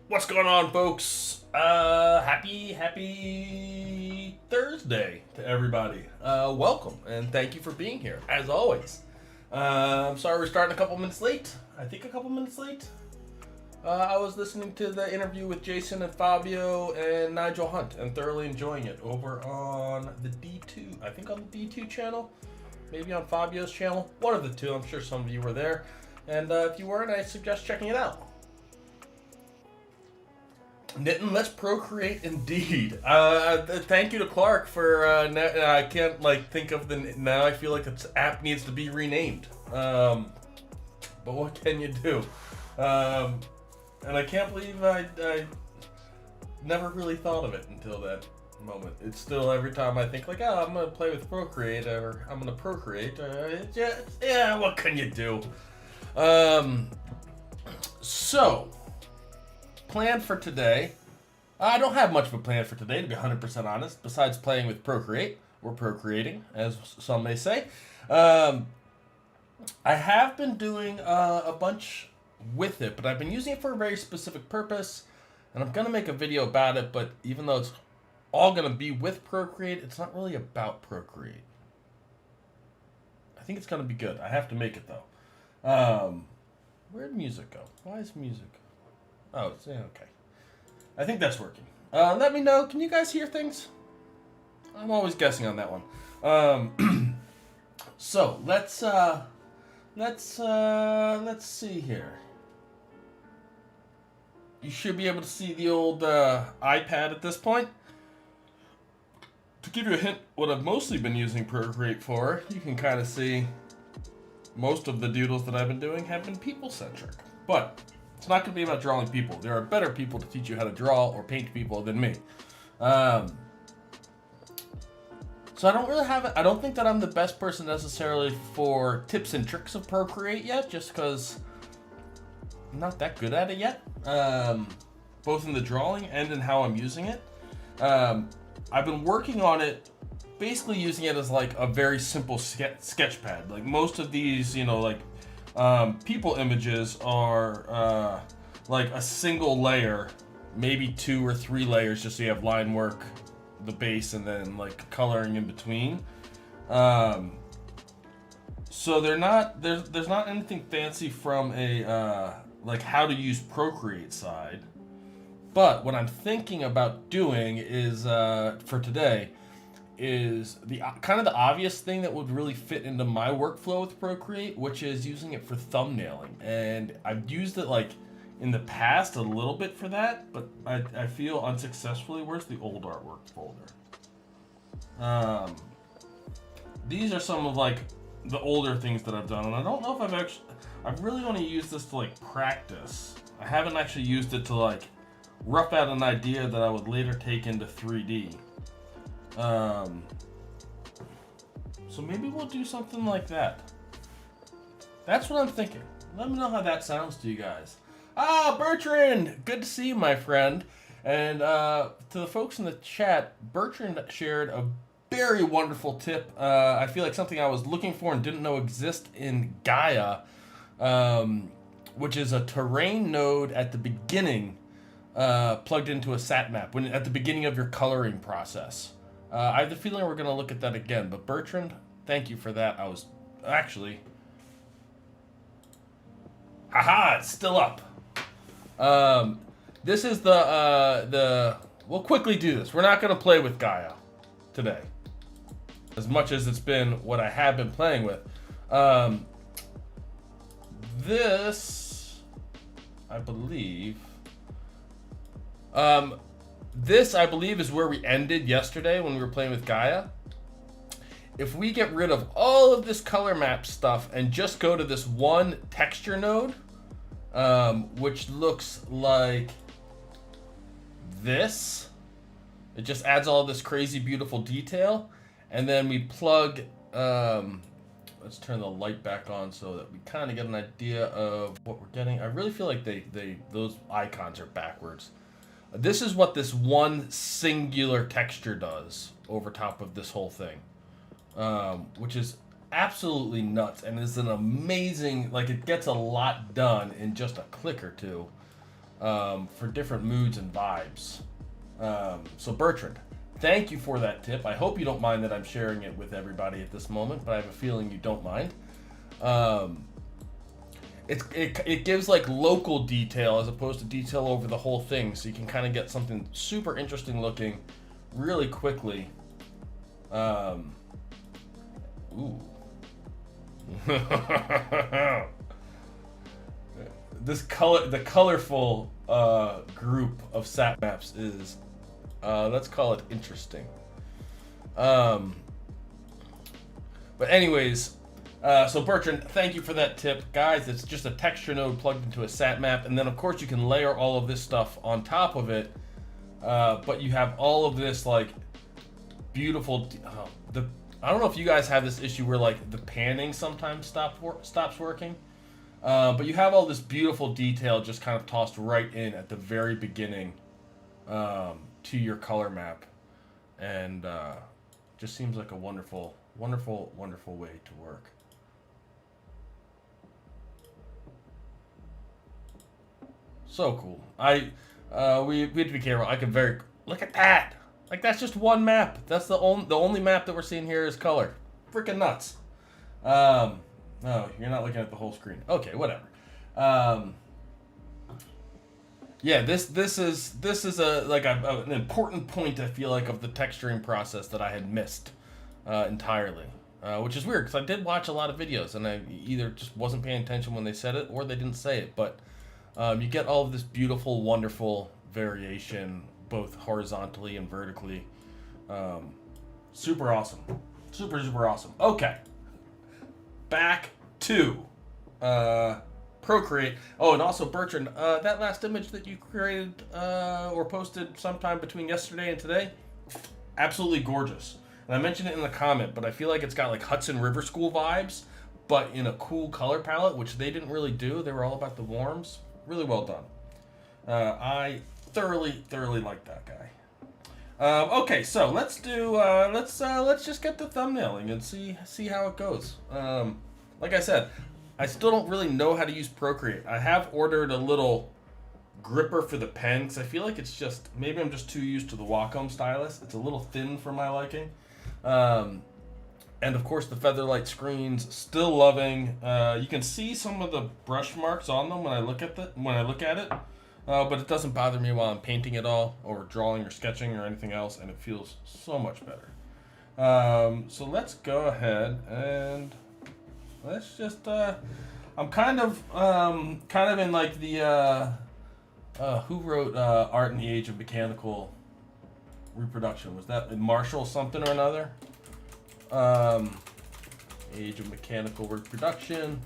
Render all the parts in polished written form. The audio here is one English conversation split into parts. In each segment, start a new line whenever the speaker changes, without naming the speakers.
What's going on, folks? Happy Thursday to everybody. Welcome, and thank you for being here, as always. I'm sorry we're starting a couple minutes late. I think a couple minutes late. I was listening to the interview with Jason and Fabio and Nigel Hunt and thoroughly enjoying it over on the D2. I think on the D2 channel, maybe on Fabio's channel. One of the two. I'm sure some of you were there. And if you weren't, I suggest checking it out. Knitting, let's procreate indeed. Thank you to Clark for, I can't think of now I feel like this app needs to be renamed. But what can you do? And I can't believe I never really thought of it until that moment. It's still every time I think I'm going to play with Procreate or I'm going to procreate. Yeah, what can you do? So, plan for today. I don't have much of a plan for today, to be 100% honest, besides playing with Procreate, or procreating, as some may say. I have been doing a bunch with it, but I've been using it for a very specific purpose, and I'm going to make a video about it, but even though it's all going to be with Procreate, it's not really about Procreate. I think it's going to be good. I have to make it, though. Where'd music go? Why is music? Oh, it's okay. I think that's working. Let me know. Can you guys hear things? I'm always guessing on that one. So let's see here. You should be able to see the old iPad at this point. To give you a hint, what I've mostly been using Procreate for, you can kind of see most of the doodles that I've been doing have been people-centric. But it's not going to be about drawing people. There are better people to teach you how to draw or paint people than me. So I don't think that I'm the best person necessarily for tips and tricks of Procreate yet, just because I'm not that good at it yet. Both in the drawing and in how I'm using it. I've been working on it, basically using it as a very simple sketch pad. Like most of these, people images are a single layer, maybe 2 or 3 layers, just so you have line work, the base, and then coloring in between. So there's not anything fancy from a how to use Procreate side. But what I'm thinking about doing is for today is the kind of the obvious thing that would really fit into my workflow with Procreate, which is using it for thumbnailing. And I've used it in the past a little bit for that, but I feel unsuccessfully. Where's the old artwork folder? These are some of the older things that I've done, and I don't know if I've really only used this to practice. I haven't actually used it to rough out an idea that I would later take into 3D. So maybe we'll do something like that. That's what I'm thinking. Let me know how that sounds to you guys. Bertrand! Good to see you, my friend. And to the folks in the chat, Bertrand shared a very wonderful tip. I feel like something I was looking for and didn't know exist in Gaia, which is a terrain node at the beginning, plugged into a sat map at the beginning of your coloring process. I have the feeling we're going to look at that again, but Bertrand, thank you for that. I was actually... Haha, it's still up. This is we'll quickly do this. We're not going to play with Gaia today. as much as it's been what I have been playing with. This, I believe, is where we ended yesterday when we were playing with Gaia. If we get rid of all of this color map stuff and just go to this one texture node, which looks like this, it just adds all this crazy beautiful detail, and then we plug, let's turn the light back on so that we kind of get an idea of what we're getting. I really feel like those icons are backwards. This is what this one singular texture does over top of this whole thing, which is absolutely nuts and is an amazing, like, it gets a lot done in just a click or two, for different moods and vibes. So Bertrand, thank you for that tip. I hope you don't mind that I'm sharing it with everybody at this moment, but I have a feeling you don't mind. It gives like local detail as opposed to detail over the whole thing, so you can kind of get something super interesting looking really quickly. Ooh. The colorful group of sat maps is, let's call it interesting. But anyways, so Bertrand, thank you for that tip. Guys, it's just a texture node plugged into a sat map, and then of course you can layer all of this stuff on top of it, but you have all of this like beautiful, I don't know if you guys have this issue where like the panning sometimes stops working, but you have all this beautiful detail just kind of tossed right in at the very beginning, to your color map, and just seems like a wonderful way to work. So cool. We have to be careful. I can look at that. Like, that's just one map. That's the only map that we're seeing here is color. Freaking nuts. Oh, you're not looking at the whole screen. Okay, whatever. Yeah, this is an important point, I feel like, of the texturing process that I had missed entirely, which is weird because I did watch a lot of videos and I either just wasn't paying attention when they said it or they didn't say it. But you get all of this beautiful, wonderful variation, both horizontally and vertically. Super awesome. Super awesome. Okay. Back to Procreate. Oh, and also Bertrand, that last image that you created or posted sometime between yesterday and today, absolutely gorgeous. And I mentioned it in the comment, but I feel like it's got like Hudson River School vibes, but in a cool color palette, which they didn't really do. They were all about the warms. Really well done. I thoroughly like that guy. Okay, so let's do let's just get the thumbnailing and see how it goes. Like I said, I still don't really know how to use Procreate. I have ordered a little gripper for the pen because I feel like it's just, maybe I'm just too used to the Wacom stylus. It's a little thin for my liking. And of course the Featherlight screens, still loving. You can see some of the brush marks on them when I look at it. But it doesn't bother me while I'm painting it all or drawing or sketching or anything else, and it feels so much better. So let's go ahead and let's just I'm kind of in like the who wrote Art in the Age of Mechanical Reproduction? Was that Marshall something or another? Age of Mechanical Reproduction.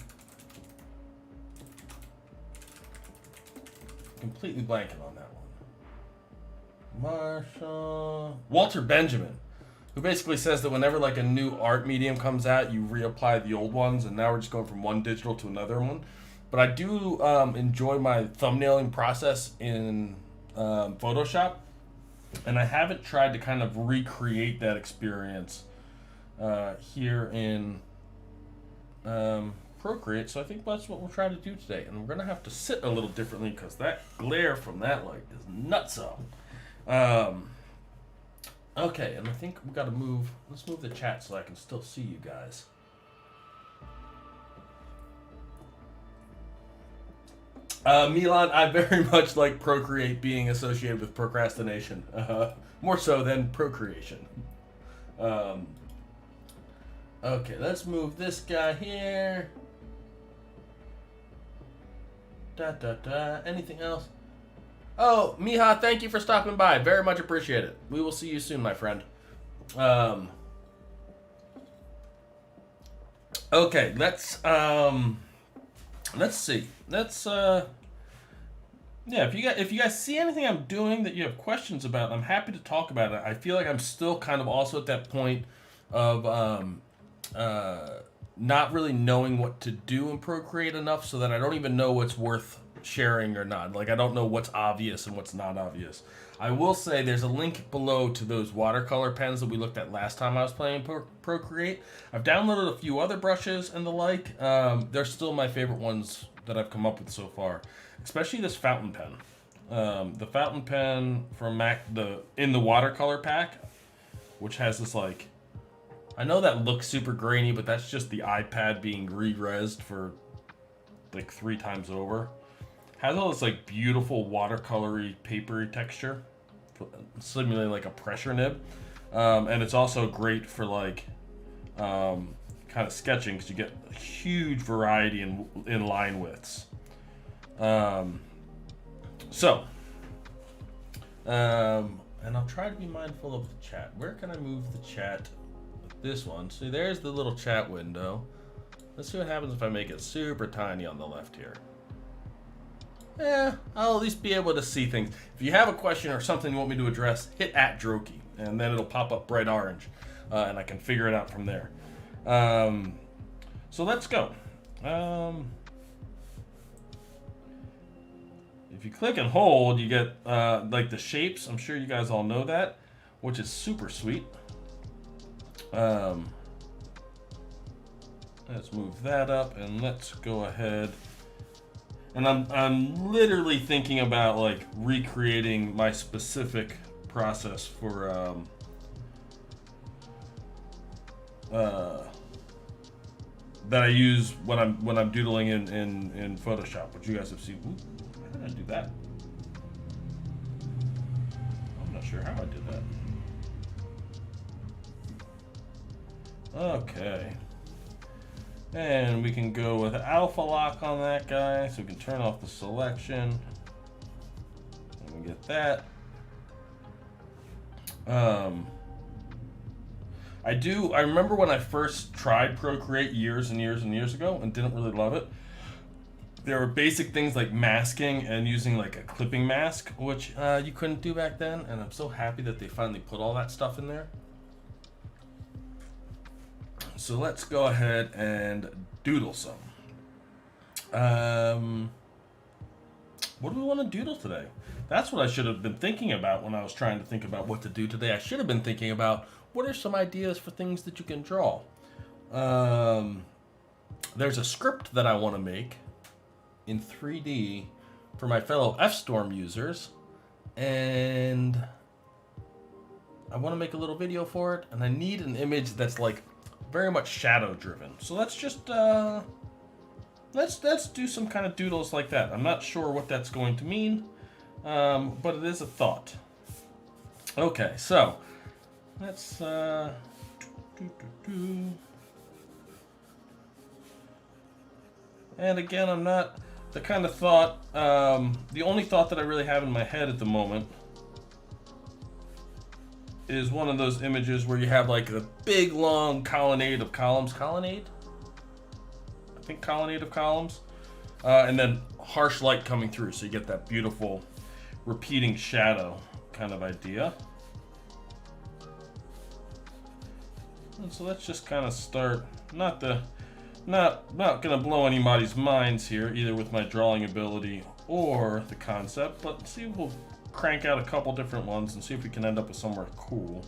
Completely blanking on that one. Marshall. Walter Benjamin, who basically says that whenever like a new art medium comes out, you reapply the old ones, and now we're just going from one digital to another one. But I do enjoy my thumbnailing process in Photoshop, and I haven't tried to kind of recreate that experience here in Procreate, so I think that's what we'll try to do today. And we're going to have to sit a little differently because that glare from that light is nutso. Okay, and I think we got to move, let's move the chat so I can still see you guys. Milan, I very much like Procreate being associated with procrastination, more so than procreation. Okay, let's move this guy here. Anything else? Oh, Miha, thank you for stopping by. Very much appreciate it. We will see you soon, my friend. Okay, let's see. Yeah, if you guys see anything I'm doing that you have questions about, I'm happy to talk about it. I feel like I'm still kind of also at that point of not really knowing what to do in Procreate enough, so that I don't even know what's worth sharing or not. Like, I don't know what's obvious and what's not obvious. I will say there's a link below to those watercolor pens that we looked at last time I was playing Procreate. I've downloaded a few other brushes and the like. They're still my favorite ones that I've come up with so far, especially this fountain pen. The fountain pen from in the watercolor pack, which has this, like, I know that looks super grainy, but that's just the iPad being re-resed for like 3 times over. Has all this like beautiful watercolory, papery texture, simulating like a pressure nib, and it's also great for like kind of sketching, because you get a huge variety in line widths. And I'll try to be mindful of the chat. Where can I move the chat with this one? See, there's the little chat window. Let's see what happens if I make it super tiny on the left here. I'll at least be able to see things. If you have a question or something you want me to address, hit @Droki, and then it'll pop up bright orange, and I can figure it out from there. So let's go. If you click and hold, you get like the shapes. I'm sure you guys all know that, which is super sweet. Let's move that up, and let's go ahead. And I'm literally thinking about like recreating my specific process for that I use when I'm doodling in Photoshop, which you guys have seen. Ooh, how did I do that? I'm not sure how I did that. Okay. And we can go with alpha lock on that guy, so we can turn off the selection. And we get that. I remember when I first tried Procreate years and years and years ago and didn't really love it. There were basic things like masking and using like a clipping mask, which you couldn't do back then, and I'm so happy that they finally put all that stuff in there. So let's go ahead and doodle some. What do we want to doodle today? That's what I should have been thinking about when I was trying to think about what to do today. I should have been thinking about what are some ideas for things that you can draw. There's a script that I want to make in 3D for my fellow F-Storm users, and I want to make a little video for it, and I need an image that's like very much shadow driven. So let's just let's do some kind of doodles like that. I'm not sure what that's going to mean, but it is a thought. Okay, so let's and again, I'm not the kind of thought, the only thought that I really have in my head at the moment is one of those images where you have like a big long colonnade of columns. Colonnade? I think colonnade of columns. And then harsh light coming through, so you get that beautiful repeating shadow kind of idea. And so let's just kind of start, not gonna blow anybody's minds here, either with my drawing ability or the concept, but see if we'll crank out a couple different ones and see if we can end up with somewhere cool.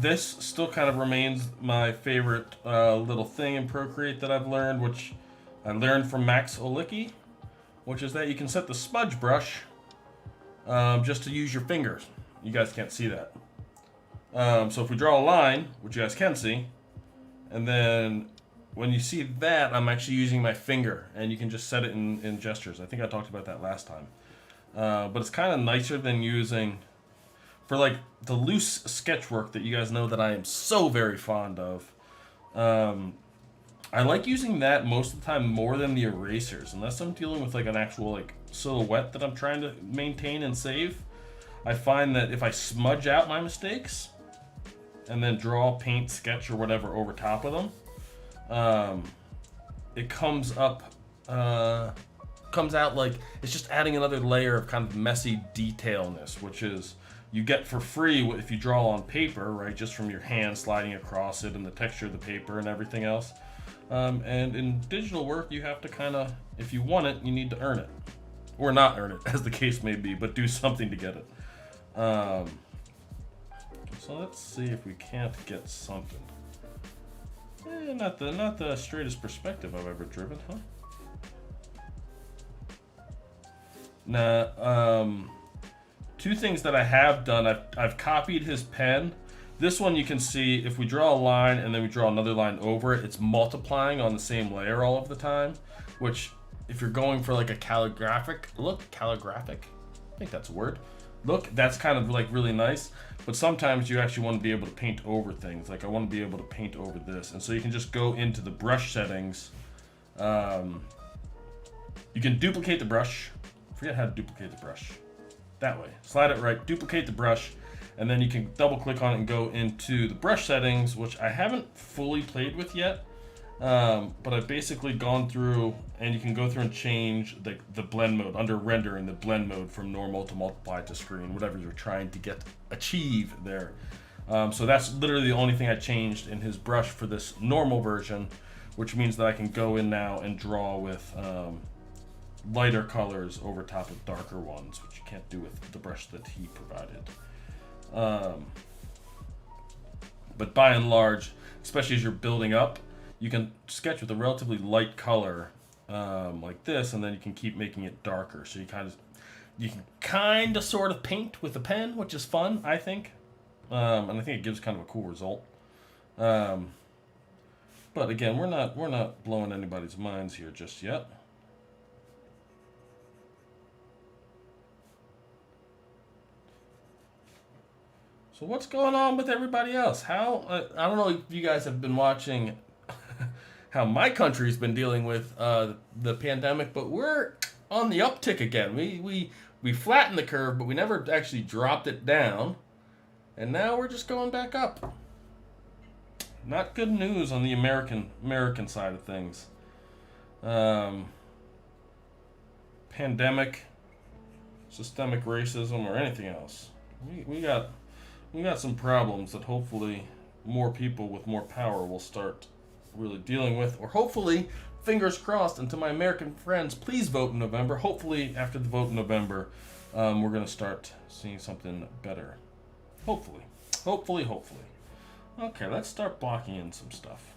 This still kind of remains my favorite little thing in Procreate that I've learned, which I learned from Max Olicki, which is that you can set the smudge brush just to use your fingers. You guys can't see that. So if we draw a line, which you guys can see, and then when you see that, I'm actually using my finger, and you can just set it in gestures. I think I talked about that last time. but it's kind of nicer than using, for like the loose sketch work that you guys know that I am so very fond of. I like using that most of the time more than the erasers, unless I'm dealing with like an actual like silhouette that I'm trying to maintain and save. I find that if I smudge out my mistakes and then draw, paint, sketch, or whatever over top of them, it comes out like it's just adding another layer of kind of messy detailness, which is you get for free if you draw on paper, right? Just from your hand sliding across it and the texture of the paper and everything else. And in digital work, you have to kind of, if you want it, you need to earn it. Or not earn it, as the case may be, but do something to get it. So let's see if we can't get something. Not the straightest perspective I've ever driven, huh? Now, two things that I have done. I've copied his pen. This one you can see if we draw a line and then we draw another line over it, it's multiplying on the same layer all of the time, which if you're going for like a calligraphic look, I think that's a word. Look, that's kind of like really nice, but sometimes you actually want to be able to paint over things. Like I want to be able to paint over this, and so you can just go into the brush settings. You can duplicate the brush. Forget how to duplicate the brush. That way, slide it right, duplicate the brush, and then you can double click on it and go into the brush settings, which I haven't fully played with yet. But I've basically gone through, and you can go through and change the blend mode under render in the blend mode from normal to multiply to screen, whatever you're trying to achieve there. So that's literally the only thing I changed in his brush for this normal version, which means that I can go in now and draw with lighter colors over top of darker ones, which you can't do with the brush that he provided. But by and large, especially as you're building up, you can sketch with a relatively light color like this, and then you can keep making it darker. So you can kind of sort of paint with a pen, which is fun, I think. And I think it gives kind of a cool result. But again, we're not blowing anybody's minds here just yet. So what's going on with everybody else? How I don't know if you guys have been watching how my country's been dealing with the pandemic, but we're on the uptick again. We flattened the curve, but we never actually dropped it down, and now we're just going back up. Not good news on the American side of things. Pandemic, systemic racism, or anything else. We got some problems that hopefully more people with more power will start really dealing with, or hopefully, fingers crossed, and to my American friends, please vote in November. Hopefully, after the vote in November, we're going to start seeing something better. Hopefully. Okay, let's start blocking in some stuff.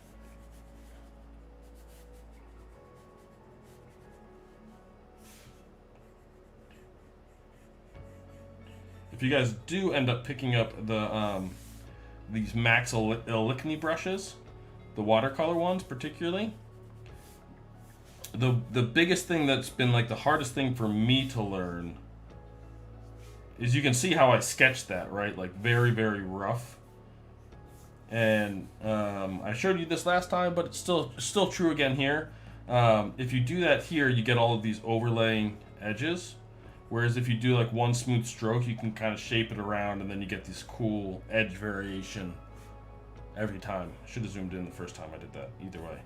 If you guys do end up picking up the these Max Elikny brushes, the watercolor ones particularly, the biggest thing that's been like the hardest thing for me to learn is you can see how I sketched that, right? Like very, very rough. And I showed you this last time, but it's still true again here. If you do that here, you get all of these overlaying edges. Whereas if you do like one smooth stroke, you can kind of shape it around, and then you get this cool edge variation every time. Should have zoomed in the first time I did that. Either way.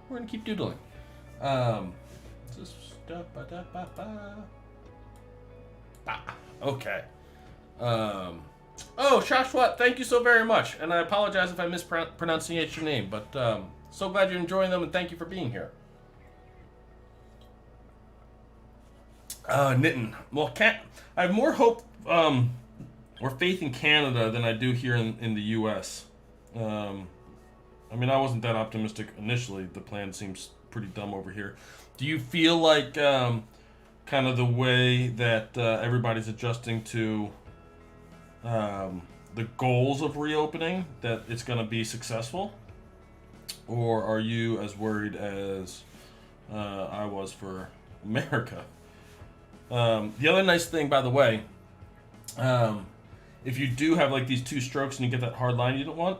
We're going to keep doodling. Okay. Oh, Shashwat, thank you so very much. And I apologize if I mispronounced your name, but so glad you're enjoying them, and thank you for being here. Knitting. Well, I have more hope or faith in Canada than I do here in the U.S. I mean, I wasn't that optimistic initially. The plan seems pretty dumb over here. Do you feel like kind of the way that everybody's adjusting to the goals of reopening, that it's going to be successful? Or are you as worried as I was for America. The other nice thing, by the way, if you do have like these two strokes and you get that hard line you don't want,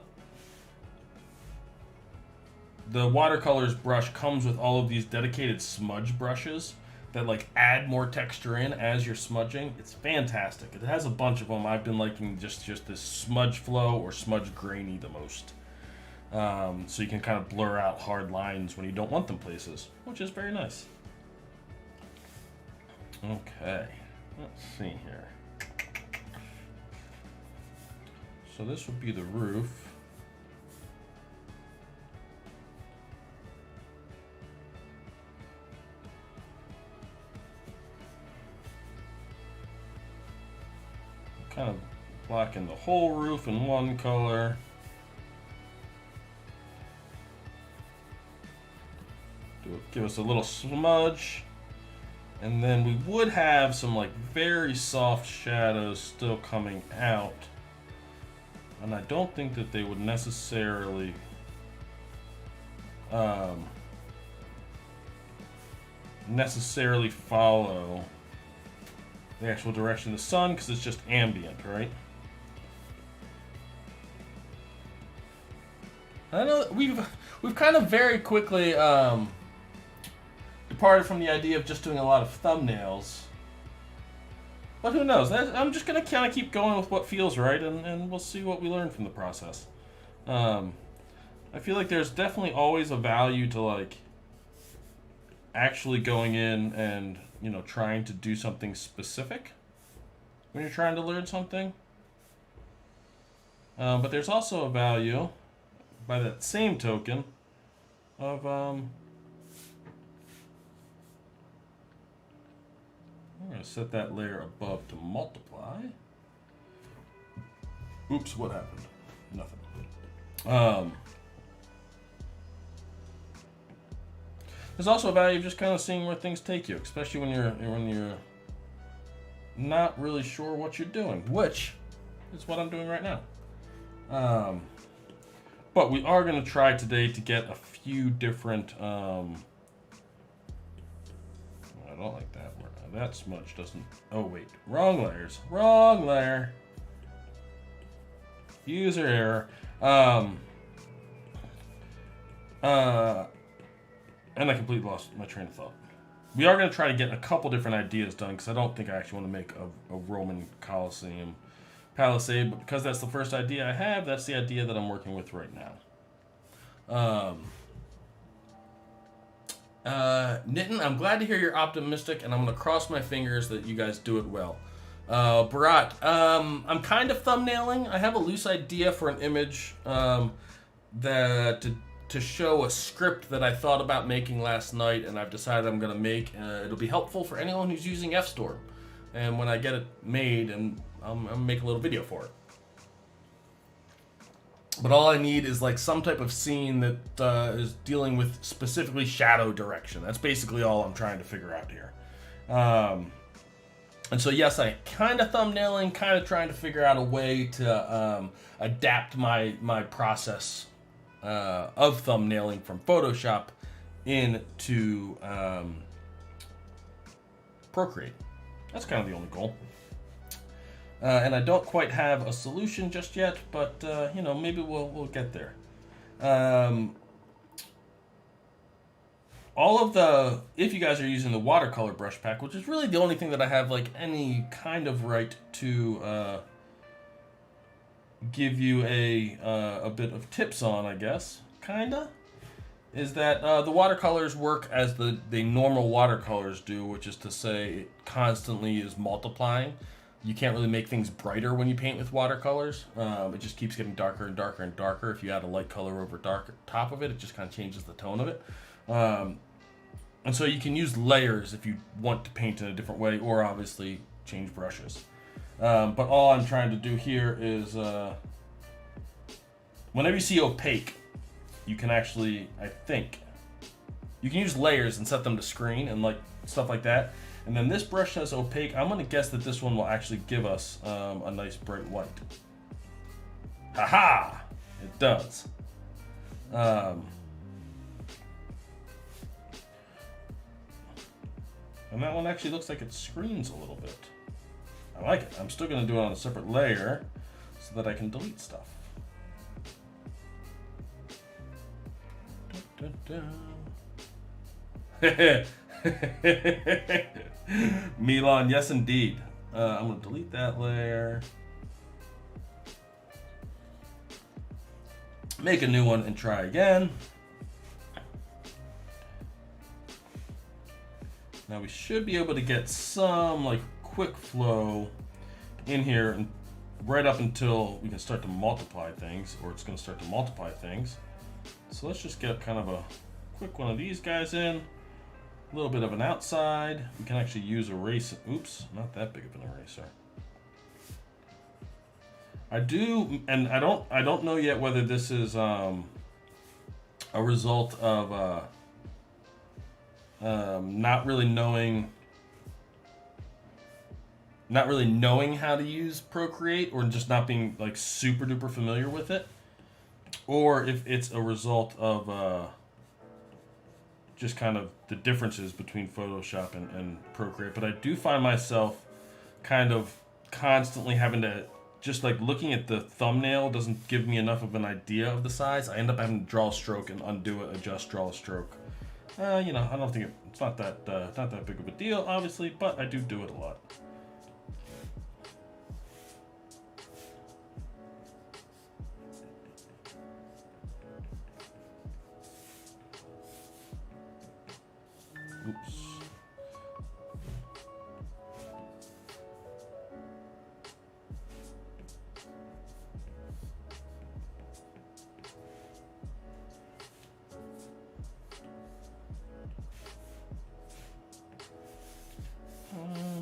the watercolors brush comes with all of these dedicated smudge brushes that like add more texture in as you're smudging. It's fantastic. It has a bunch of them. I've been liking just this smudge flow or smudge grainy the most. So you can kind of blur out hard lines when you don't want them places, which is very nice. Okay, let's see here. So this would be the roof. Kind of blacking the whole roof in one color. Give us a little smudge. And then we would have some like very soft shadows still coming out. And I don't think that they would necessarily follow the actual direction of the sun, because it's just ambient, right? I know we've kind of very quickly departed from the idea of just doing a lot of thumbnails, but who knows? I'm just gonna kind of keep going with what feels right, and we'll see what we learn from the process. I feel like there's definitely always a value to like actually going in and, you know, trying to do something specific when you're trying to learn something. But there's also a value, by that same token, of I'm going to set that layer above to multiply. Oops, what happened? Nothing. There's also a value of just kind of seeing where things take you, especially when you're not really sure what you're doing, which is what I'm doing right now. But we are going to try today to get a few different. I don't like that. That smudge doesn't. Oh wait, wrong layers. Wrong layer. User error. And I completely lost my train of thought. We are going to try to get a couple different ideas done, because I don't think I actually want to make a Roman Colosseum palisade, but because that's the first idea I have, that's the idea that I'm working with right now. Nitin, I'm glad to hear you're optimistic, and I'm going to cross my fingers that you guys do it well. Bharat, I'm kind of thumbnailing. I have a loose idea for an image that to show a script that I thought about making last night, and I've decided I'm going to make. It'll be helpful for anyone who's using FStorm. And when I get it made, and I'm going to make a little video for it. But all I need is like some type of scene that is dealing with specifically shadow direction. That's basically all I'm trying to figure out here. And so yes, I kind of thumbnailing, kind of trying to figure out a way to adapt my process of thumbnailing from Photoshop into Procreate. That's kind of the only goal. And I don't quite have a solution just yet, but you know, maybe we'll get there. If you guys are using the watercolor brush pack, which is really the only thing that I have like any kind of right to give you a bit of tips on, I guess, kinda, is that the watercolors work as the normal watercolors do, which is to say it constantly is multiplying. You can't really make things brighter when you paint with watercolors. It just keeps getting darker and darker and darker. If you add a light color over dark top of it, it just kind of changes the tone of it. And so you can use layers if you want to paint in a different way, or obviously change brushes. But all I'm trying to do here is, whenever you see opaque, you can actually, I think, you can use layers and set them to screen and like stuff like that. And then this brush has opaque. I'm going to guess that this one will actually give us a nice bright white. Haha! It does. And that one actually looks like it screens a little bit. I like it. I'm still going to do it on a separate layer so that I can delete stuff. Milan, yes indeed. I'm going to delete that layer. Make a new one and try again. Now we should be able to get some like quick flow in here and right up until we can start to multiply things, or it's going to start to multiply things. So let's just get kind of a quick one of these guys in. A little bit of an outside. We can actually use erase. Oops, not that big of an eraser. I do, and I don't know yet whether this is a result of not really knowing how to use Procreate, or just not being like super duper familiar with it, or if it's a result of just kind of the differences between Photoshop and Procreate. But I do find myself kind of constantly having to, just like looking at the thumbnail doesn't give me enough of an idea of the size. I end up having to draw a stroke and undo it, adjust, draw a stroke. You know, I don't think it's not that big of a deal, obviously, but I do it a lot. Oops.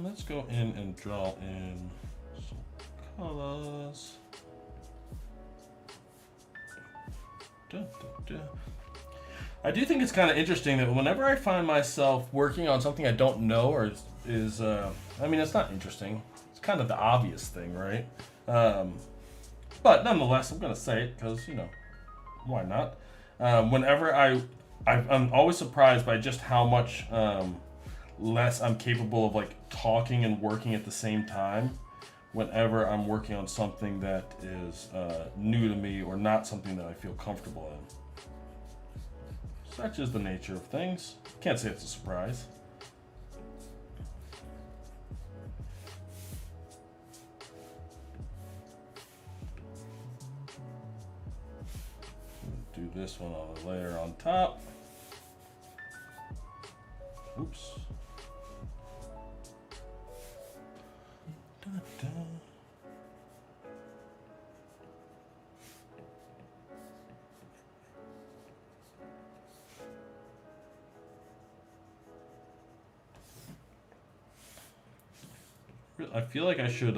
Let's go in and draw in some colors. I do think it's kind of interesting that whenever I find myself working on something I don't know, or I mean, it's not interesting. It's kind of the obvious thing, right? But nonetheless, I'm going to say it because, you know, why not? Whenever I'm always surprised by just how much less I'm capable of like talking and working at the same time whenever I'm working on something that is new to me or not something that I feel comfortable in. Such is the nature of things. Can't say it's a surprise. Do this one on a layer on top. Oops. I feel like I should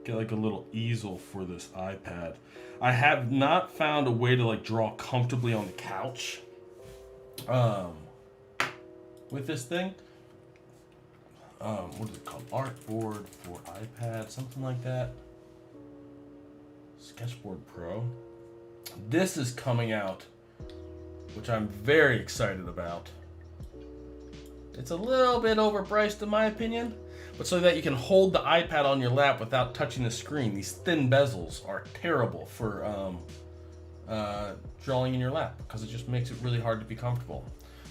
get like a little easel for this iPad. I have not found a way to like draw comfortably on the couch with this thing. What is it called? Artboard for iPad, something like that. Sketchboard Pro. This is coming out, which I'm very excited about. It's a little bit overpriced in my opinion, but so that you can hold the iPad on your lap without touching the screen. These thin bezels are terrible for drawing in your lap because it just makes it really hard to be comfortable.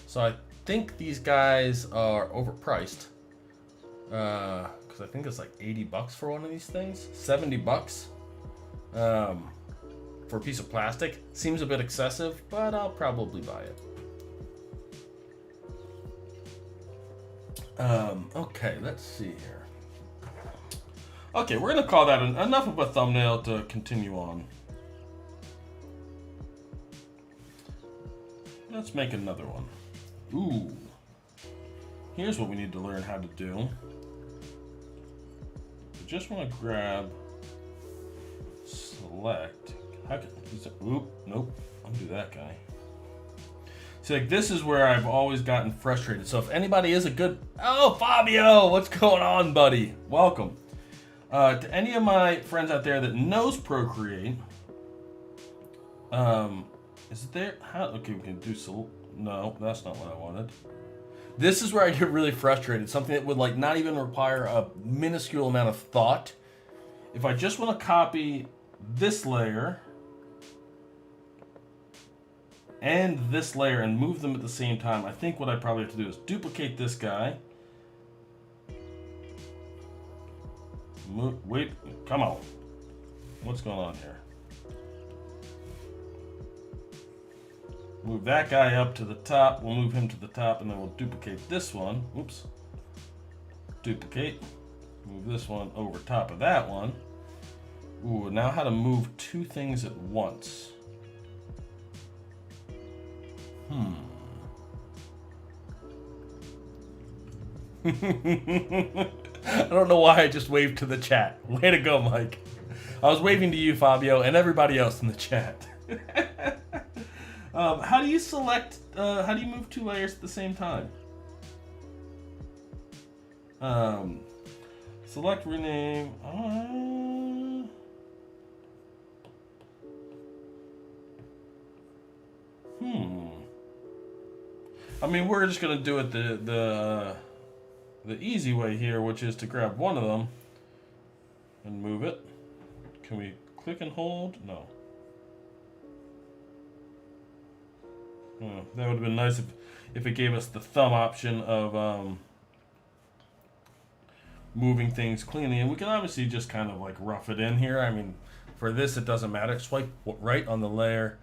So I think these guys are overpriced because I think it's like $80 for one of these things, $70 for a piece of plastic. Seems a bit excessive, but I'll probably buy it. Okay, let's see here. Okay, we're gonna call that enough of a thumbnail to continue on. Let's make another one. Ooh. Here's what we need to learn how to do. I just want to grab, select. How can, oop, nope, undo that guy. See, like this is where I've always gotten frustrated. So if anybody is a good, oh Fabio, what's going on, buddy? Welcome. To any of my friends out there that knows Procreate, is it there? How? Okay, we can do so. No, that's not what I wanted. This is where I get really frustrated. Something that would like not even require a minuscule amount of thought. If I just want to copy this layer and this layer and move them at the same time, I think what I probably have to do is duplicate this guy. Wait, come on. What's going on here? Move that guy up to the top. We'll move him to the top, and then we'll duplicate this one. Oops. Duplicate. Move this one over top of that one. Ooh, now how to move two things at once. I don't know why I just waved to the chat. Way to go, Mike. I was waving to you, Fabio, and everybody else in the chat. How do you select, how do you move two layers at the same time? Select, rename. I mean, we're just gonna do it the easy way here, which is to grab one of them and move it. Can we click and hold? No. That would have been nice if it gave us the thumb option of moving things cleanly. And we can obviously just kind of like rough it in here. I mean, for this, it doesn't matter. Swipe right on the layer.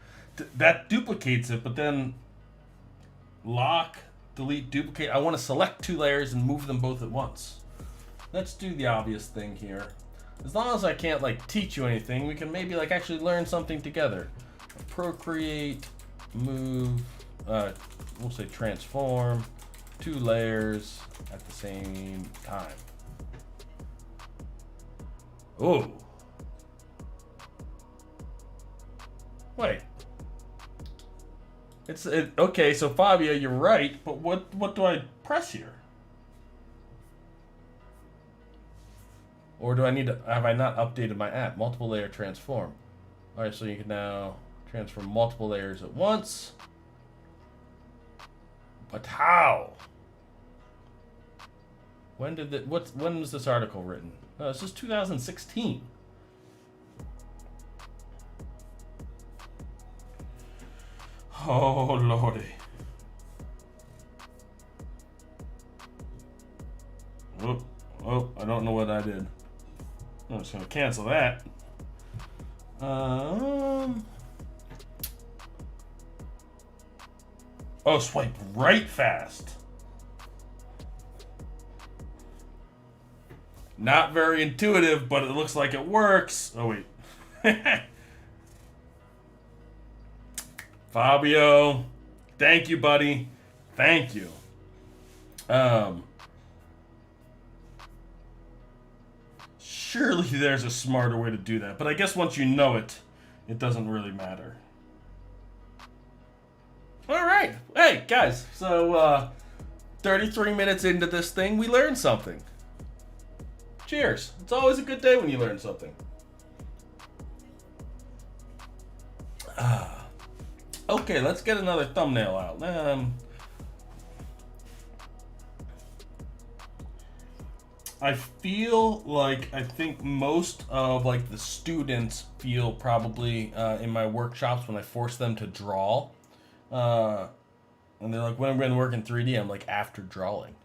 That duplicates it, but then lock, delete, duplicate. I want to select two layers and move them both at once. Let's do the obvious thing here. As long as I can't like teach you anything, we can maybe like actually learn something together. Procreate, move, we'll say transform, two layers at the same time. Oh. Wait. Okay, so Fabio, you're right, but what do I press here? Or do I need to, have I not updated my app? Multiple layer transform. All right, so you can now transfer multiple layers at once. But how? When was this article written? No, this is 2016. Oh, lordy. Oh, I don't know what I did. I'm just gonna cancel that. Oh, swipe right fast. Not very intuitive, but it looks like it works. Oh, wait. Fabio, thank you, buddy. Thank you. Surely there's a smarter way to do that, but I guess once you know it, it doesn't really matter. All right. Hey, guys. So, 33 minutes into this thing, we learned something. Cheers. It's always a good day when you learn something. Okay, let's get another thumbnail out. I feel like I think most of like the students feel probably in my workshops when I force them to draw. And they're like, when I'm going to work in 3D, I'm like, after drawing.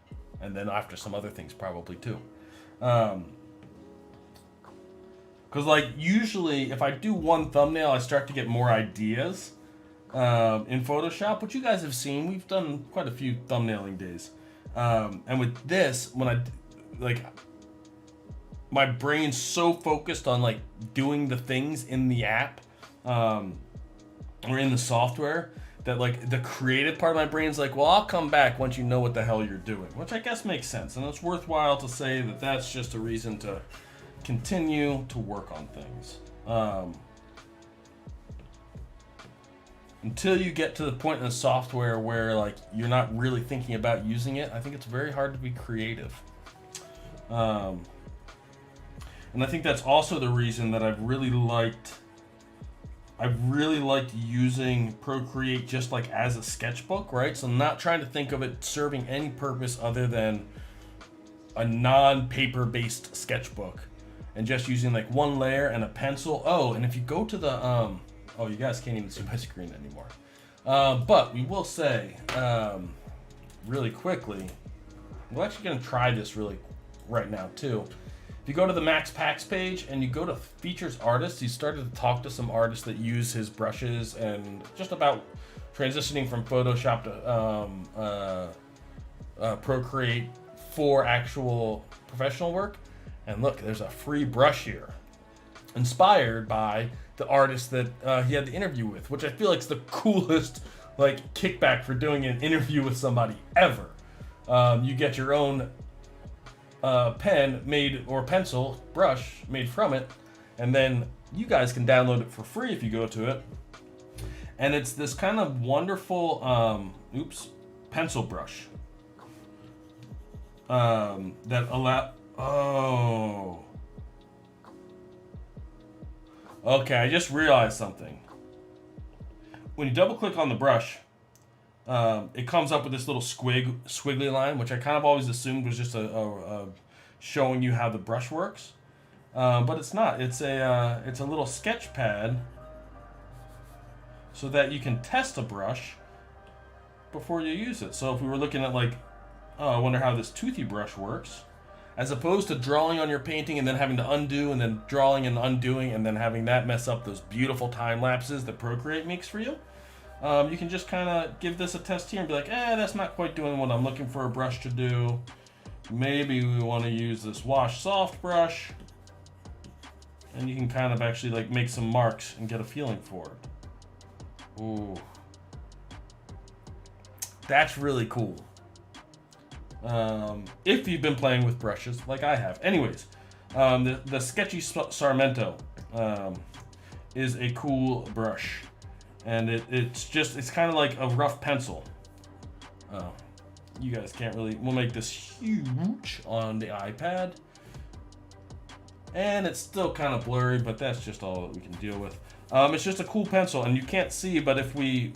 And then after some other things probably too. Because like usually if I do one thumbnail, I start to get more ideas in Photoshop, which you guys have seen. We've done quite a few thumbnailing days. And with this, when I like, my brain's so focused on like doing the things in the app or in the software that like the creative part of my brain's like, well, I'll come back once you know what the hell you're doing, which I guess makes sense. And it's worthwhile to say that that's just a reason to continue to work on things. Until you get to the point in the software where like you're not really thinking about using it, I think it's very hard to be creative. And I think that's also the reason that I've really liked I really liked using Procreate just like as a sketchbook, right? So I'm not trying to think of it serving any purpose other than a non-paper based sketchbook, and just using like one layer and a pencil. Oh, and if you go to the oh, you guys can't even see my screen anymore. But we will say really quickly, we're actually going to try this really right now too. If you go to the Max Packs page and you go to features artists, he started to talk to some artists that use his brushes and just about transitioning from Photoshop to Procreate for actual professional work. And look, there's a free brush here, inspired by the artist that he had the interview with, which I feel like is the coolest like kickback for doing an interview with somebody ever. You get your own pen made, or pencil brush made from it, and then you guys can download it for free if you go to it. And it's this kind of wonderful pencil brush that allow okay, I just realized something. When you double click on the brush, it comes up with this little squiggly line, which I kind of always assumed was just a showing you how the brush works, but it's not. It's a little sketch pad so that you can test a brush before you use it. So if we were looking at like, oh, I wonder how this toothy brush works, as opposed to drawing on your painting and then having to undo and then drawing and undoing and then having that mess up those beautiful time lapses that Procreate makes for you. You can just kind of give this a test here and be like, that's not quite doing what I'm looking for a brush to do. Maybe we want to use this wash soft brush. And you can kind of actually like make some marks and get a feeling for it. Ooh. That's really cool. If you've been playing with brushes like I have. Anyways, the Sketchy Sarmento is a cool brush. And it's kind of like a rough pencil. You guys can't really, we'll make this huge on the iPad. And it's still kind of blurry, but that's just all that we can deal with. It's just a cool pencil, and you can't see, but if we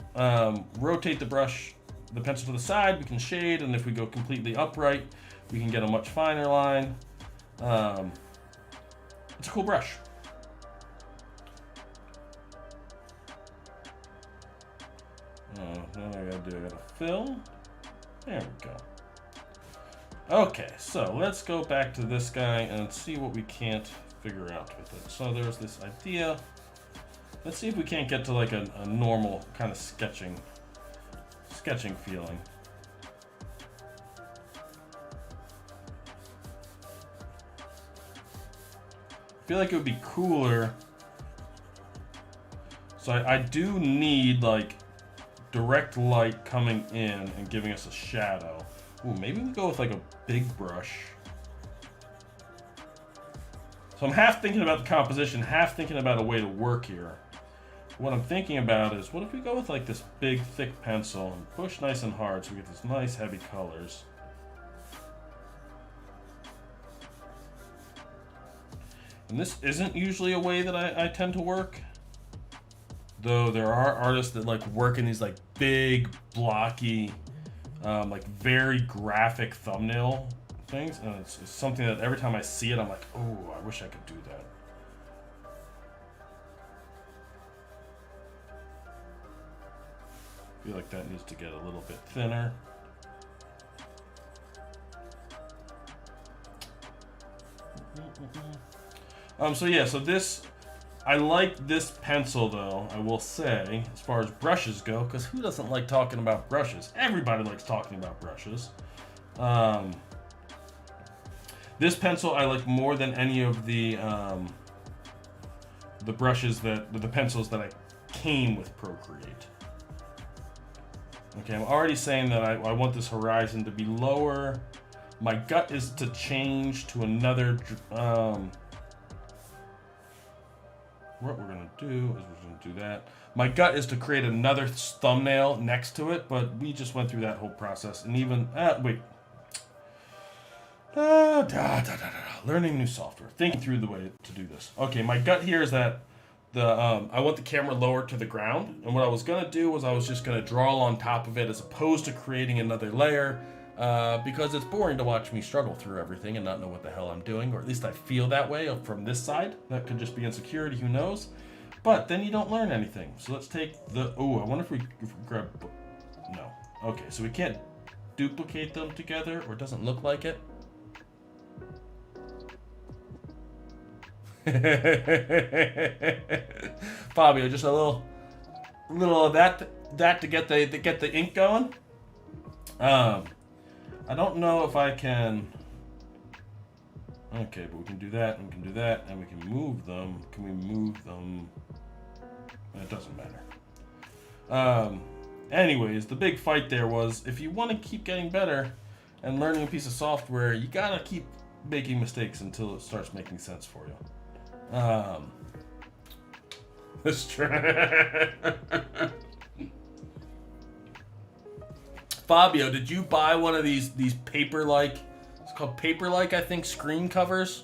rotate the pencil to the side, we can shade, and if we go completely upright, we can get a much finer line. It's a cool brush. Then I gotta fill. There we go. Okay, so let's go back to this guy and see what we can't figure out with it. So there's this idea. Let's see if we can't get to like a normal kind of sketching feeling. I feel like it would be cooler. So I do need like direct light coming in and giving us a shadow. Ooh, maybe we go with like a big brush. So I'm half thinking about the composition, half thinking about a way to work here. What I'm thinking about is, what if we go with like this big thick pencil and push nice and hard so we get these nice heavy colors. And this isn't usually a way that I tend to work. Though there are artists that like work in these like big, blocky, like very graphic thumbnail things, and it's something that every time I see it, I'm like, oh, I wish I could do that. I feel like that needs to get a little bit thinner. So this, I like this pencil though, I will say, as far as brushes go, because who doesn't like talking about brushes? Everybody likes talking about brushes. This pencil I like more than any of the pencils that I came with Procreate. Okay, I'm already saying that I want this horizon to be lower. My gut is to change to another. What we're gonna do is we're gonna do that. My gut is to create another thumbnail next to it, but we just went through that whole process. And even learning new software, thinking through the way to do this. Okay, my gut here is that I want the camera lower to the ground, and what I was gonna do was I was just gonna draw on top of it as opposed to creating another layer, because it's boring to watch me struggle through everything and not know what the hell I'm doing, or at least I feel that way from this side. That could just be insecurity, who knows? But then you don't learn anything. So let's take the, I wonder if we grab, no. Okay, so we can't duplicate them together, or it doesn't look like it. Fabio, just a little of that to get the ink going. I don't know if I can. Okay, but we can do that, and we can do that, and we can move them. Can we move them? It doesn't matter. Anyways, the big fight there was, if you want to keep getting better and learning a piece of software, you gotta keep making mistakes until it starts making sense for you. Let's try. Fabio, did you buy one of these paper-like? It's called paper-like, I think, screen covers.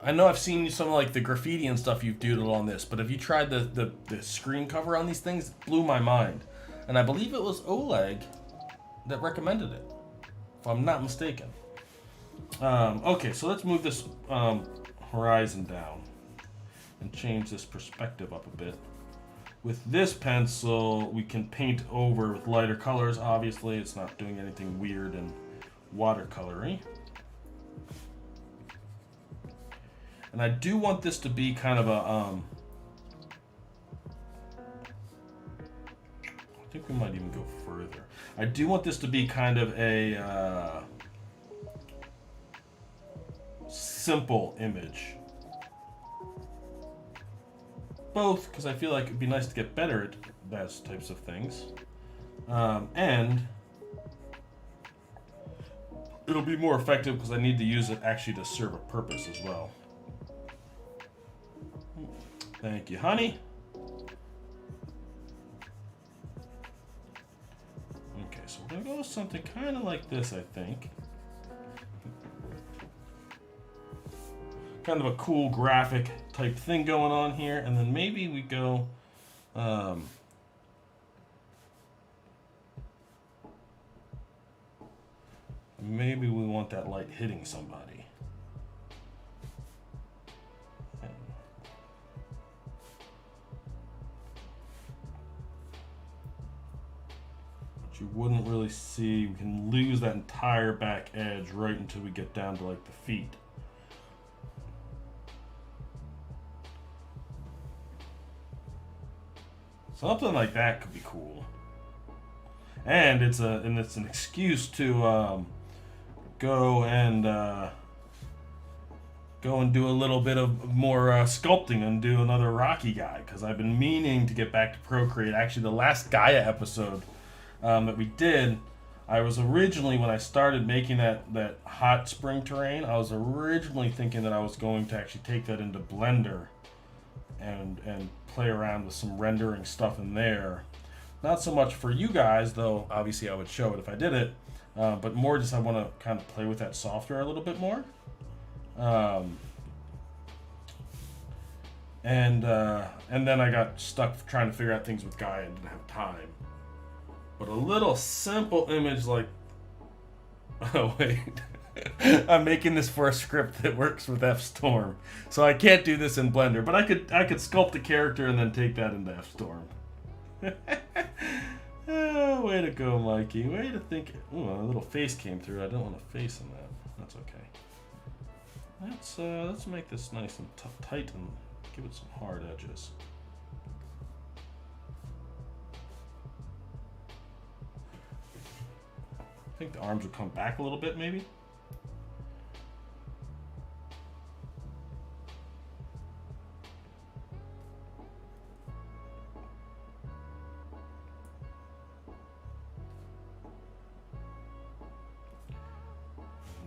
I know I've seen some of like the graffiti and stuff you've doodled on this, but have you tried the screen cover on these things? It blew my mind, and I believe it was Oleg that recommended it, if I'm not mistaken. Okay, so let's move this horizon down and change this perspective up a bit. With this pencil, we can paint over with lighter colors. Obviously, it's not doing anything weird and watercolory. And I do want this to be kind of a, I think we might even go further. I do want this to be kind of a simple image. Both, because I feel like it'd be nice to get better at those types of things. And it'll be more effective because I need to use it actually to serve a purpose as well. Thank you, honey. Okay, so we're gonna go with something kind of like this, I think. Kind of a cool graphic type thing going on here, and then maybe we go maybe we want that light hitting somebody. But you wouldn't really see, we can lose that entire back edge right until we get down to like the feet. Something like that could be cool, and it's an excuse to go and do a little bit of more sculpting and do another Rocky guy, because I've been meaning to get back to Procreate. Actually, the last Gaia episode that we did, I was originally, when I started making that hot spring terrain, I was originally thinking that I was going to actually take that into Blender and play around with some rendering stuff in there. Not so much for you guys, though obviously I would show it if I did it, but more just I want to kind of play with that software a little bit more. And then I got stuck trying to figure out things with Gaia and didn't have time. But a little simple image like, oh wait, I'm making this for a script that works with F-Storm, so I can't do this in Blender. But I could sculpt a character and then take that into F-Storm. Oh, way to go, Mikey. Way to think. Ooh, a little face came through. I don't want a face in that. That's okay. Let's make this nice and tight and give it some hard edges. I think the arms will come back a little bit, maybe.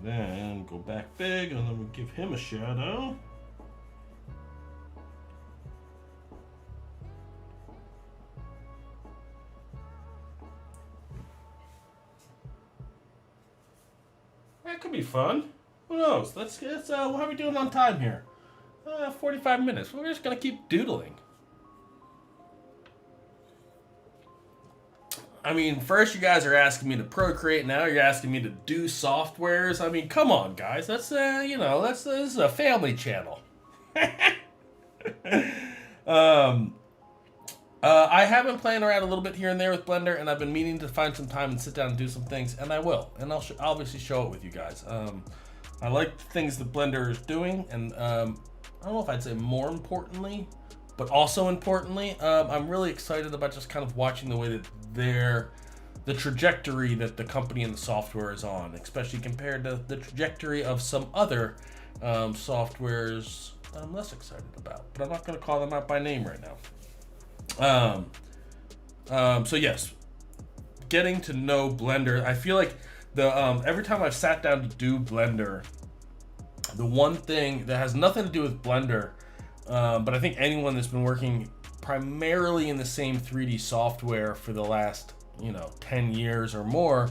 Then go back big, and then we'll give him a shadow. That could be fun. Who knows? Let's how are we doing on time here? 45 minutes. We're just going to keep doodling. I mean, first you guys are asking me to Procreate. Now you're asking me to do softwares. I mean, come on, guys. That's, this is a family channel. I have been playing around a little bit here and there with Blender, and I've been meaning to find some time and sit down and do some things, and I will. And I'll obviously show it with you guys. I like the things that Blender is doing, and I don't know if I'd say more importantly, but also importantly, I'm really excited about just kind of watching the way that the trajectory that the company and the software is on, especially compared to the trajectory of some other softwares that I'm less excited about. But I'm not going to call them out by name right now. So yes, getting to know Blender. I feel like every time I've sat down to do Blender, the one thing that has nothing to do with Blender, but I think anyone that's been working primarily in the same 3D software for the last 10 years or more,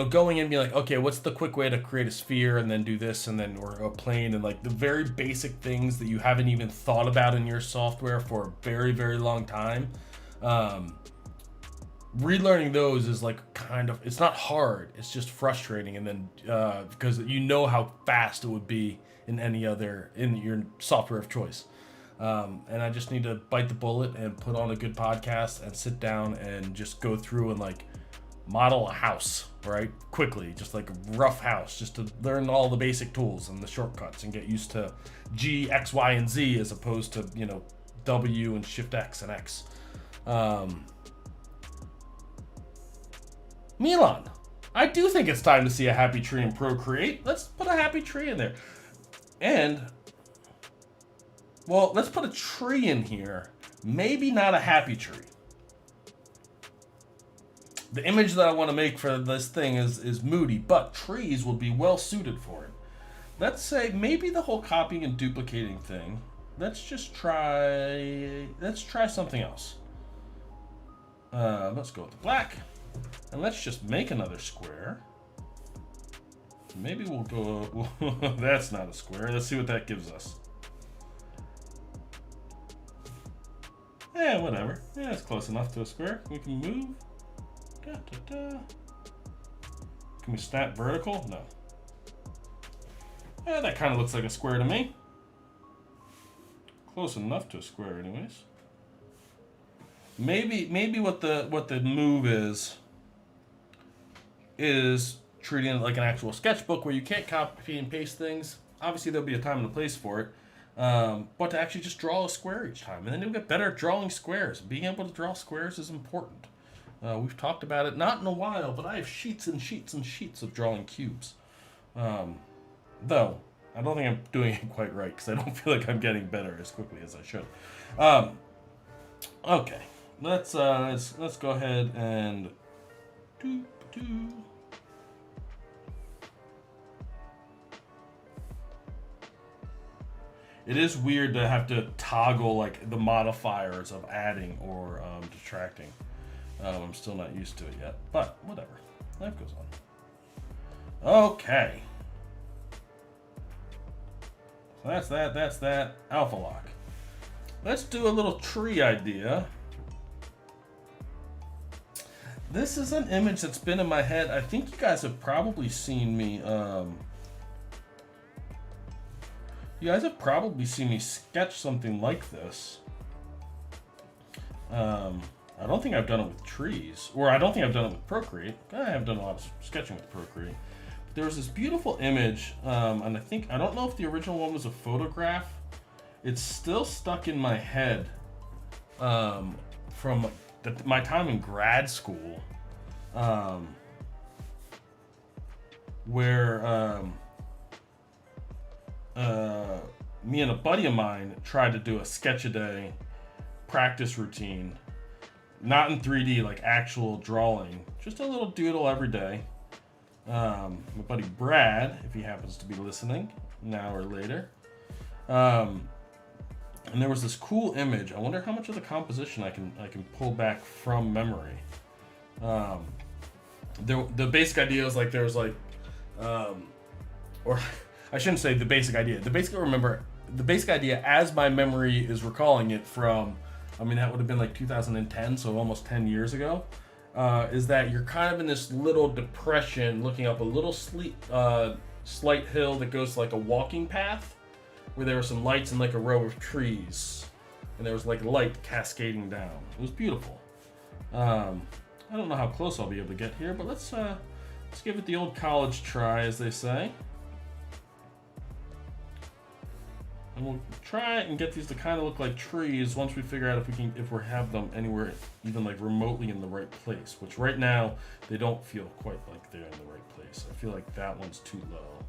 going in and be like, okay, what's the quick way to create a sphere and then do this and then or a plane, and like the very basic things that you haven't even thought about in your software for a very, very long time. Relearning those is like it's not hard, it's just frustrating. And then because how fast it would be in your software of choice. And I just need to bite the bullet and put on a good podcast and sit down and just go through and like model a house, right? Quickly, just like a rough house, just to learn all the basic tools and the shortcuts and get used to G, X, Y, and Z as opposed to, W and Shift X and X. Milan, I do think it's time to see a happy tree in Procreate. Let's put a happy tree in there. And well, let's put a tree in here. Maybe not a happy tree. The image that I want to make for this thing is moody, but trees will be well suited for it. Let's say maybe the whole copying and duplicating thing. Let's try something else. Let's go with the black. And let's just make another square. Maybe we'll go, that's not a square. Let's see what that gives us. Yeah, whatever. Yeah, it's close enough to a square. We can move. Da, da, da. Can we snap vertical? No. Yeah, that kind of looks like a square to me. Close enough to a square anyways. Maybe what the move is treating it like an actual sketchbook where you can't copy and paste things. Obviously there'll be a time and a place for it. But to actually just draw a square each time, and then you'll get better at drawing squares. Being able to draw squares is important. We've talked about it, not in a while, but I have sheets and sheets and sheets of drawing cubes. Though, I don't think I'm doing it quite right, because I don't feel like I'm getting better as quickly as I should. Okay, let's go ahead and do. It is weird to have to toggle like the modifiers of adding or detracting. I'm still not used to it yet, but whatever. Life goes on. Okay. So that's that. Alpha lock. Let's do a little tree idea. This is an image that's been in my head. I think you guys have probably seen me sketch something like this. I don't think I've done it with trees, or I don't think I've done it with Procreate. I have done a lot of sketching with Procreate. But there was this beautiful image, and I don't know if the original one was a photograph. It's still stuck in my head from my time in grad school, where me and a buddy of mine tried to do a sketch a day practice routine, not in 3D, like actual drawing, just a little doodle every day. My buddy Brad, if he happens to be listening now or later, and there was this cool image. I wonder how much of the composition I can pull back from memory. The basic idea is or I shouldn't say the basic idea. The basic remember the basic idea, as my memory is recalling it from, I mean, that would have been like 2010, so almost 10 years ago, is that you're kind of in this little depression looking up a little slight hill that goes to like a walking path where there were some lights and like a row of trees. And there was like light cascading down. It was beautiful. I don't know how close I'll be able to get here, but let's give it the old college try, as they say. And we'll try and get these to kind of look like trees once we figure out if we have them anywhere even like remotely in the right place. Which right now they don't feel quite like they're in the right place. I feel like that one's too low.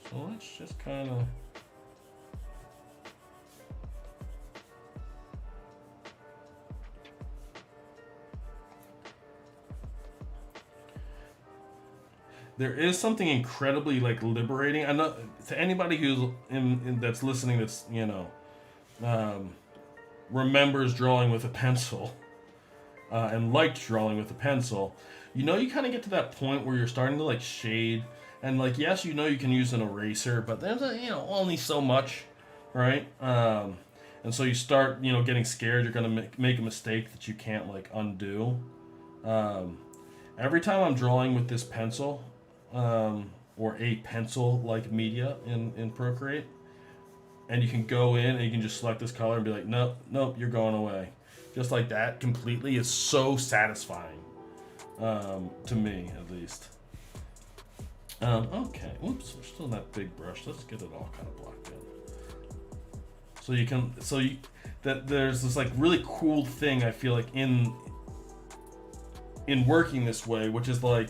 So let's just kind of. There is something incredibly like liberating. I know to anybody who's that's listening, that's remembers drawing with a pencil and liked drawing with a pencil. You kind of get to that point where you're starting to like shade, and like yes, you can use an eraser, but there's only so much, right? And so you start getting scared you're gonna make a mistake that you can't like undo. Every time I'm drawing with this pencil. Or a pencil-like media in Procreate, and you can go in and you can just select this color and be like, nope, you're going away. Just like that, completely, is so satisfying, to me, at least. Okay, whoops, we're still in that big brush. Let's get it all kind of blocked in. There's this like really cool thing I feel like in working this way, which is like,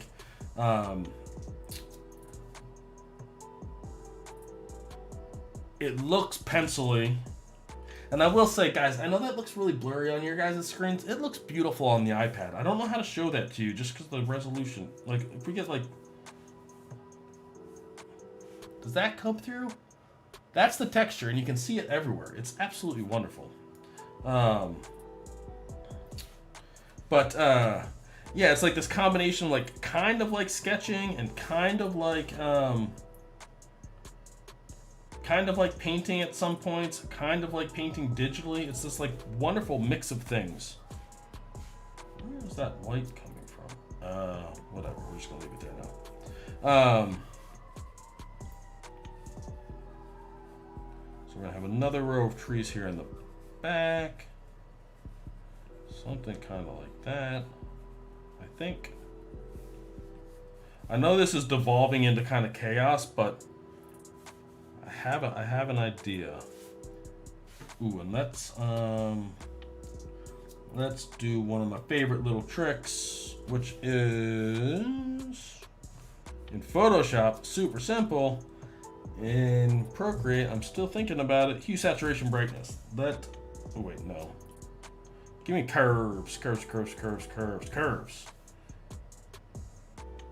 it looks pencil-y. And I will say, guys, I know that looks really blurry on your guys' screens. It looks beautiful on the iPad. I don't know how to show that to you just because the resolution. Like, if we get like... Does that come through? That's the texture, and you can see it everywhere. It's absolutely wonderful. Yeah, it's like this combination, like, kind of like sketching and kind of like painting at some points, kind of like painting digitally. It's this like wonderful mix of things. Where's that white coming from? Whatever, we're just gonna leave it there now. So we're gonna have another row of trees here in the back. Something kind of like that, I think. I know this is devolving into kind of chaos, but I have an idea. Ooh, and let's do one of my favorite little tricks, which is in Photoshop, super simple. In Procreate, I'm still thinking about it. Hue, saturation, brightness. Oh wait, no. Give me curves.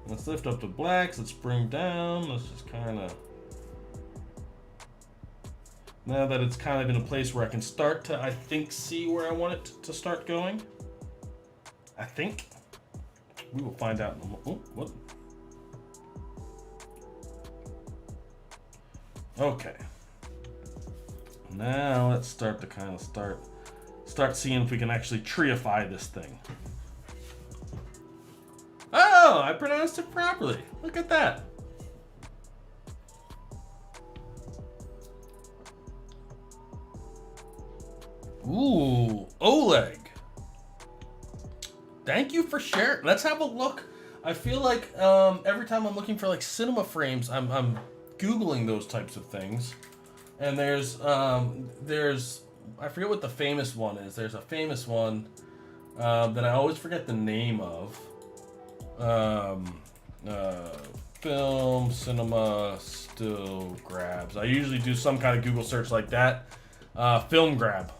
Let's lift up the blacks. Let's bring down. Let's just kind of. Now that it's kind of in a place where I can start to, I think, see where I want it to start going. I think. We will find out. Oh, what? Okay. Now let's start to kind of start seeing if we can actually treeify this thing. Oh, I pronounced it properly. Look at that. Ooh, Oleg. Thank you for sharing. Let's have a look. I feel like every time I'm looking for like cinema frames, I'm Googling those types of things. And there's I forget what the famous one is. There's a famous one that I always forget the name of. Film, cinema, still grabs. I usually do some kind of Google search like that. Film grab.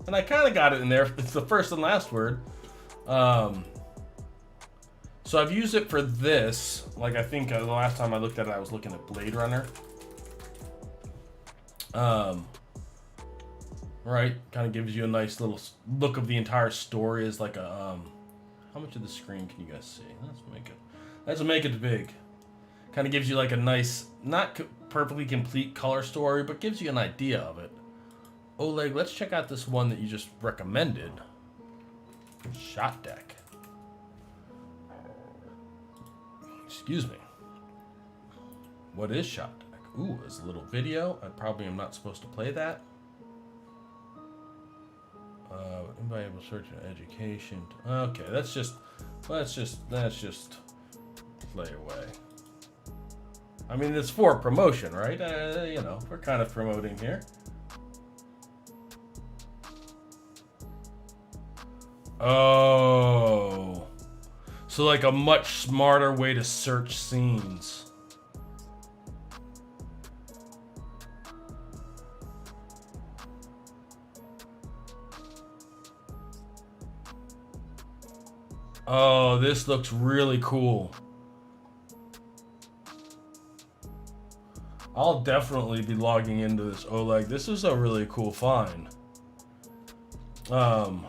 And I kind of got it in there. It's the first and last word. So I've used it for this. Like I think the last time I looked at it, I was looking at Blade Runner. Right, kind of gives you a nice little look of the entire story. Is like a how much of the screen can you guys see? Let's make it big. Kind of gives you like a nice, not perfectly complete color story, but gives you an idea of it. Oleg, let's check out this one that you just recommended. Shot deck. Excuse me. What is shot deck? Ooh, it's a little video. I probably am not supposed to play that. Anybody able to search in education? Okay, let's just play away. I mean, it's for promotion, right? You know, we're kind of promoting here. Oh, so like a much smarter way to search scenes. Oh, this looks really cool. I'll definitely be logging into this Oleg. This is a really cool find. So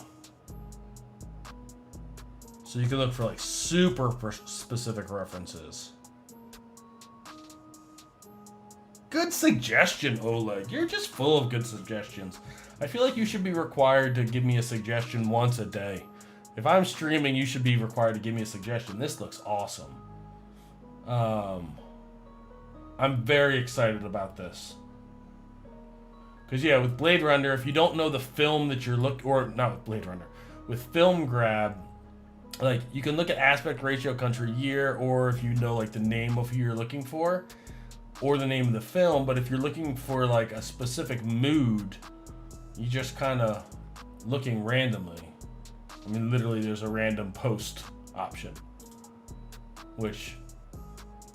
you can look for like super specific references. Good suggestion, Oleg. You're just full of good suggestions. I feel like you should be required to give me a suggestion once a day. If I'm streaming, you should be required to give me a suggestion. This looks awesome. I'm very excited about this. Because, yeah, with Blade Runner, if you don't know the film that you're or not with Blade Runner, with Film Grab, like, you can look at aspect ratio, country, year, or if you know, like, the name of who you're looking for, or the name of the film, but if you're looking for, like, a specific mood, you just kind of looking randomly. I mean, literally, there's a random post option, which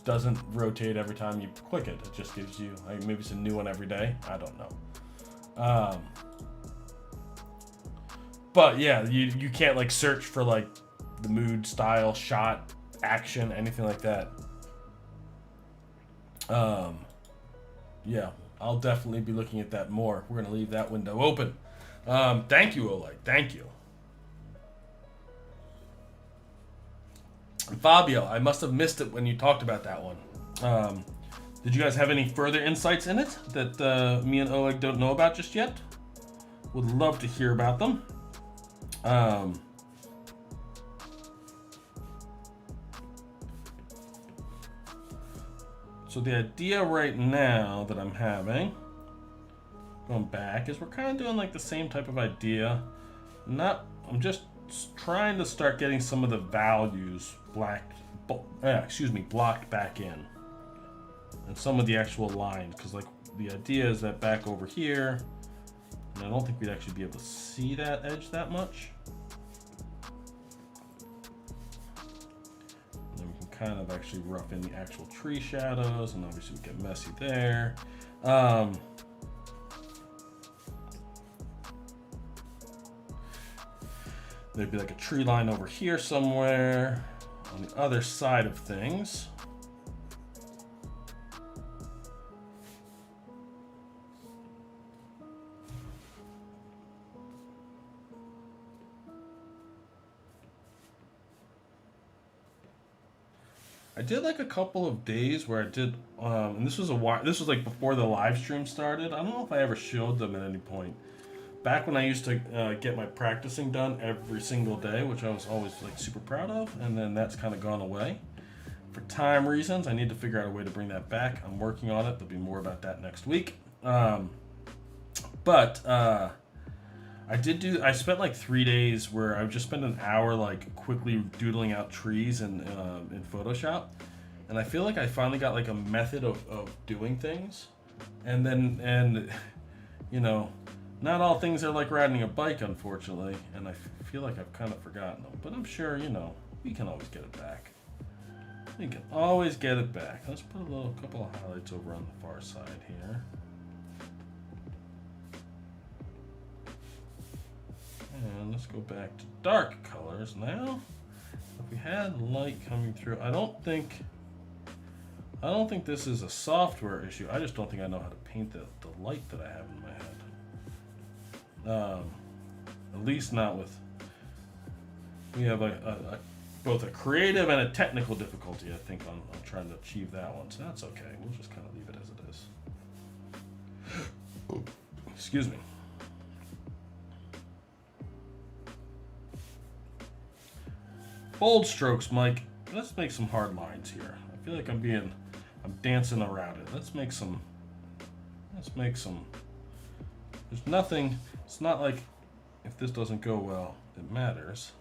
doesn't rotate every time you click it. It just gives you, like, maybe it's a new one every day. I don't know. But yeah, you can't like search for like the mood, style, shot, action, anything like that. Yeah, I'll definitely be looking at that more. We're gonna leave that window open. Thank you, Oleg. Thank you. And Fabio, I must have missed it when you talked about that one. Did you guys have any further insights in it that me and Oleg don't know about just yet? Would love to hear about them. So the idea right now that I'm having, going back, is we're kind of doing like the same type of idea. I'm just trying to start getting some of the values blocked back in, and some of the actual lines, because like the idea is that back over here, and I don't think we'd actually be able to see that edge that much. And then we can kind of actually rough in the actual tree shadows, and obviously we get messy there. There'd be like a tree line over here somewhere on the other side of things. I did like a couple of days where I did, and this was like before the live stream started. I don't know if I ever showed them at any point. Back when I used to get my practicing done every single day, which I was always like super proud of, and then that's kind of gone away. For time reasons, I need to figure out a way to bring that back. I'm working on it. There'll be more about that next week. But I spent like 3 days where I just spent an hour like quickly doodling out trees in Photoshop. And I feel like I finally got like a method of doing things. And you know, not all things are like riding a bike, unfortunately, and I feel like I've kind of forgotten them. But I'm sure, you know, we can always get it back. We can always get it back. Let's put a couple of highlights over on the far side here. And let's go back to dark colors now. If we had light coming through, I don't think this is a software issue. I just don't think I know how to paint the light that I have in my head. At least not with, we have a both a creative and a technical difficulty, I think, on trying to achieve that one. So that's okay. We'll just kind of leave it as it is. Excuse me. Bold strokes, Mike. Let's make some hard lines here. I feel like I'm dancing around it. Let's make some. There's nothing. It's not like if this doesn't go well, it matters.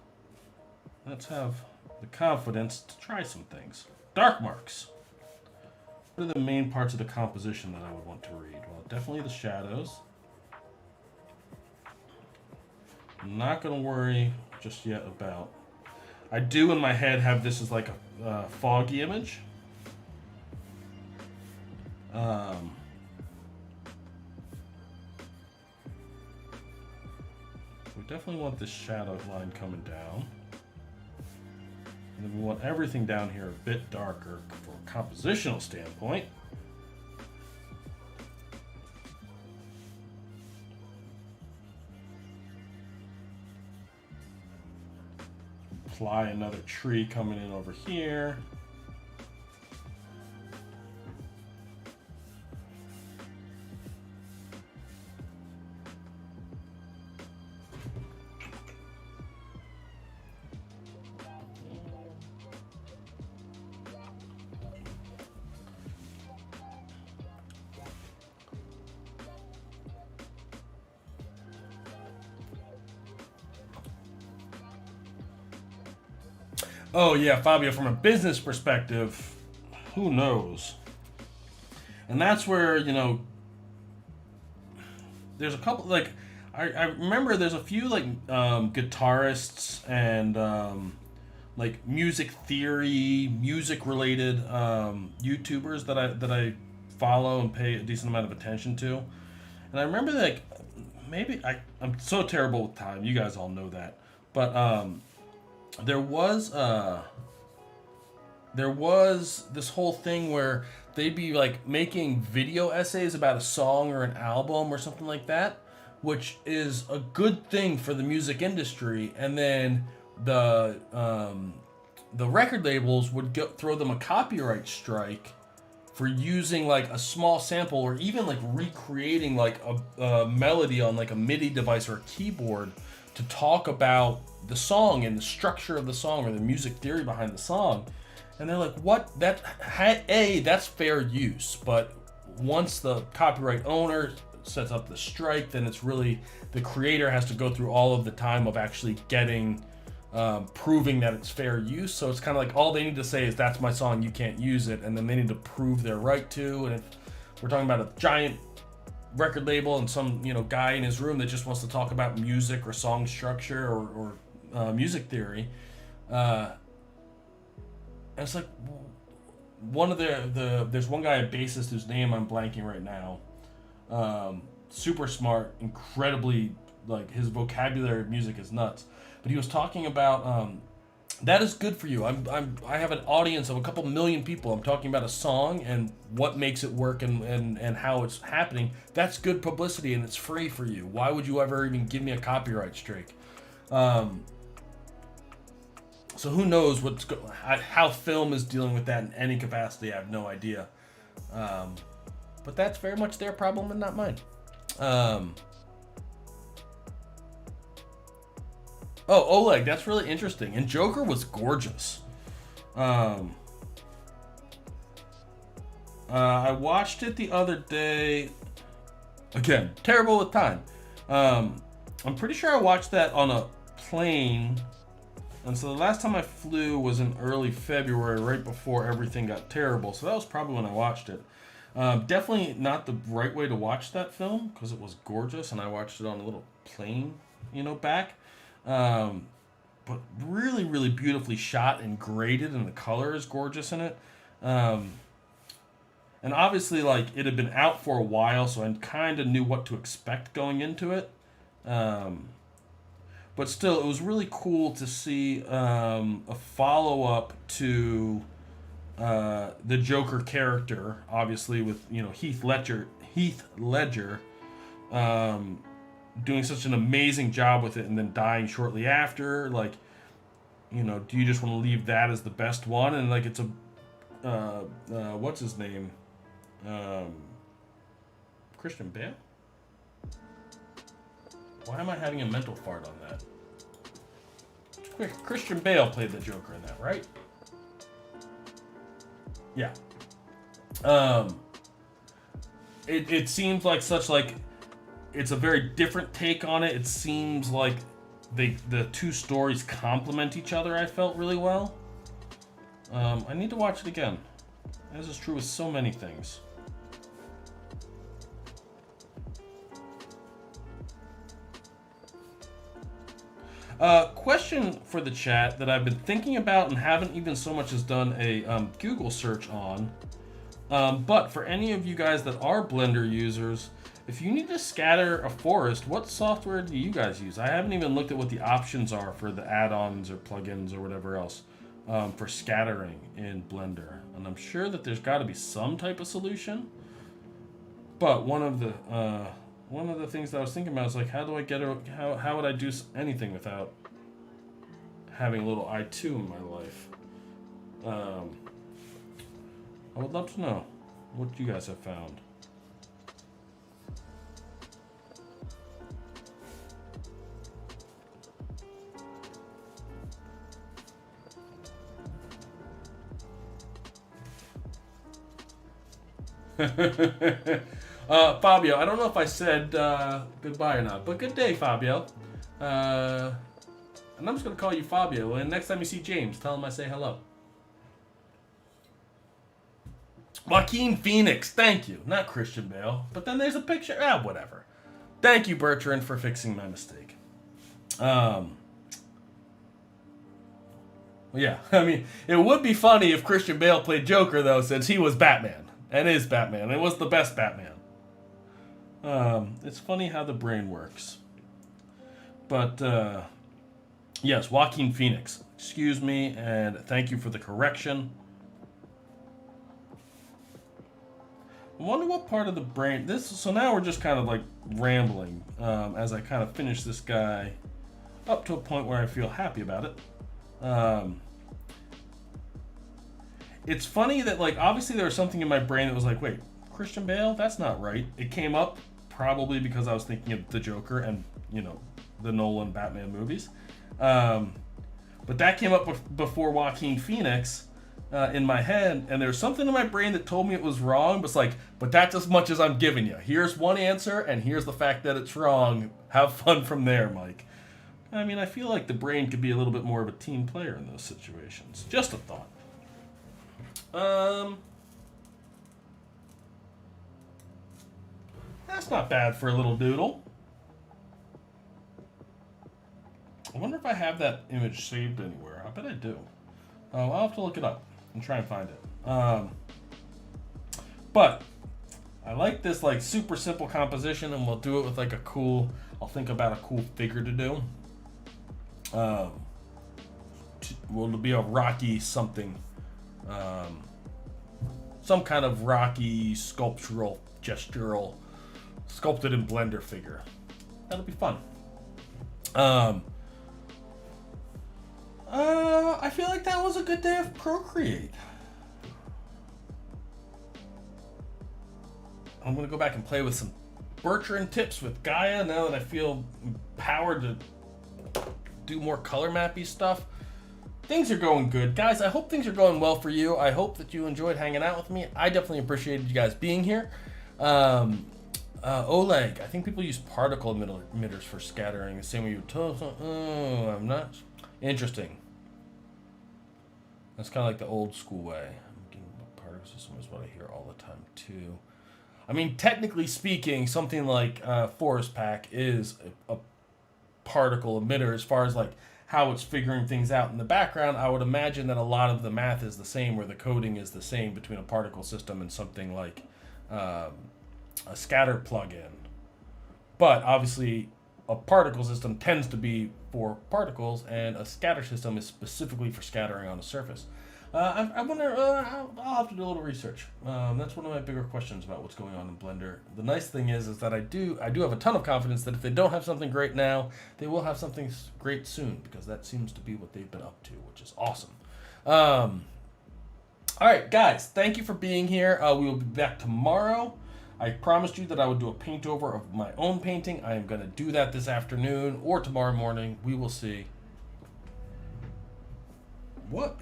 Let's have the confidence to try some things. Dark marks. What are the main parts of the composition that I would want to read? Well, definitely the shadows. I'm not going to worry just yet about... I do in my head have this as like a foggy image. We definitely want this shadow line coming down. And then we want everything down here a bit darker from a compositional standpoint. Apply another tree coming in over here. Oh yeah, Fabio, from a business perspective, who knows? And that's where, you know, there's a couple, like, I remember there's a few, like, guitarists and, like, music theory, music-related YouTubers that I follow and pay a decent amount of attention to. And I remember, like, maybe, I'm so terrible with time, you guys all know that, but, there was this whole thing where they'd be like making video essays about a song or an album or something like that, which is a good thing for the music industry. And then the record labels would throw them a copyright strike for using like a small sample or even like recreating like a melody on like a MIDI device or a keyboard to talk about the song and the structure of the song or the music theory behind the song. And they're like, what? That's fair use. But once the copyright owner sets up the strike, then it's really the creator has to go through all of the time of actually getting, proving that it's fair use. So it's kind of like all they need to say is, that's my song, you can't use it. And then they need to prove their right to. And if we're talking about a giant record label and some, you know, guy in his room that just wants to talk about music or song structure or music theory, it's like one of there's one guy, a bassist whose name I'm blanking right now, super smart, incredibly, like, his vocabulary of music is nuts, but he was talking about that is good for you. I have an audience of a couple million people. I'm talking about a song and what makes it work and how it's happening. That's good publicity and it's free for you. Why would you ever even give me a copyright strike? So who knows how film is dealing with that in any capacity? I have no idea. But that's very much their problem and not mine. Oh, Oleg, that's really interesting. And Joker was gorgeous. I watched it the other day. Again, terrible with time. I'm pretty sure I watched that on a plane. And so the last time I flew was in early February, right before everything got terrible. So that was probably when I watched it. Definitely not the right way to watch that film because it was gorgeous. And I watched it on a little plane, back. But really, really beautifully shot and graded, and the color is gorgeous in it. And obviously, like, it had been out for a while, so I kind of knew what to expect going into it. But still, it was really cool to see a follow-up to the Joker character, obviously with Heath Ledger, doing such an amazing job with it, and then dying shortly after. Like, do you just want to leave that as the best one? And like it's a, what's his name? Christian Bale? Why am I having a mental fart on that? Christian Bale played the Joker in that, right? Yeah. It seems like it's a very different take on it. It seems like the two stories complement each other. I felt really well. I need to watch it again, as is true with so many things. Question for the chat that I've been thinking about and haven't even so much as done a Google search on. But for any of you guys that are Blender users, if you need to scatter a forest, what software do you guys use? I haven't even looked at what the options are for the add-ons or plugins or whatever else for scattering in Blender. And I'm sure that there's got to be some type of solution. But one of the things that I was thinking about is like, how would I do anything without having a little i2 in my life? I would love to know what you guys have found. Fabio, I don't know if I said goodbye or not, but good day, Fabio. And I'm just going to call you Fabio, and next time you see James, tell him I say hello. Joaquin Phoenix, thank you. Not Christian Bale, but then there's a picture. Whatever. Thank you, Bertrand, for fixing my mistake. Yeah, I mean, it would be funny if Christian Bale played Joker, though, since he was Batman. And is Batman. It was the best Batman. It's funny how the brain works. But, yes, Joaquin Phoenix. Excuse me, and thank you for the correction. I wonder what part of the brain... So now we're just kind of like rambling as I kind of finish this guy up to a point where I feel happy about it. It's funny that, like, obviously there was something in my brain that was like, wait, Christian Bale? That's not right. It came up probably because I was thinking of the Joker and, the Nolan Batman movies. But that came up before Joaquin Phoenix in my head, and there's something in my brain that told me it was wrong, but it's like, but that's as much as I'm giving you. Here's one answer, and here's the fact that it's wrong. Have fun from there, Mike. I mean, I feel like the brain could be a little bit more of a team player in those situations. Just a thought. That's not bad for a little doodle. I wonder if I have that image saved anywhere. I bet I do. I'll have to look it up and try and find it. But I like this like super simple composition, and we'll do it with like I'll think about a cool figure to do. Will be a rocky something. Some kind of rocky, sculptural, gestural, sculpted in Blender figure. That'll be fun. I feel like that was a good day of Procreate. I'm gonna go back and play with some Bertrand tips with Gaia now that I feel empowered to do more color mappy stuff. Things are going good. Guys, I hope things are going well for you. I hope that you enjoyed hanging out with me. I definitely appreciated you guys being here. Oleg, I think people use particle emitters for scattering the same way you told. Oh, I'm not. Interesting. That's kind of like the old school way. Particle system is what I hear all the time too. I mean, technically speaking, something like Forest Pack is a particle emitter as far as like how it's figuring things out in the background. I would imagine that a lot of the math is the same, or the coding is the same between a particle system and something like a scatter plugin. But obviously, a particle system tends to be for particles, and a scatter system is specifically for scattering on a surface. I wonder. I'll have to do a little research. That's one of my bigger questions about what's going on in Blender. The nice thing is that I do have a ton of confidence that if they don't have something great now, they will have something great soon, because that seems to be what they've been up to, which is awesome. All right, guys, thank you for being here. We will be back tomorrow. I promised you that I would do a paint over of my own painting. I am going to do that this afternoon or tomorrow morning. We will see. What?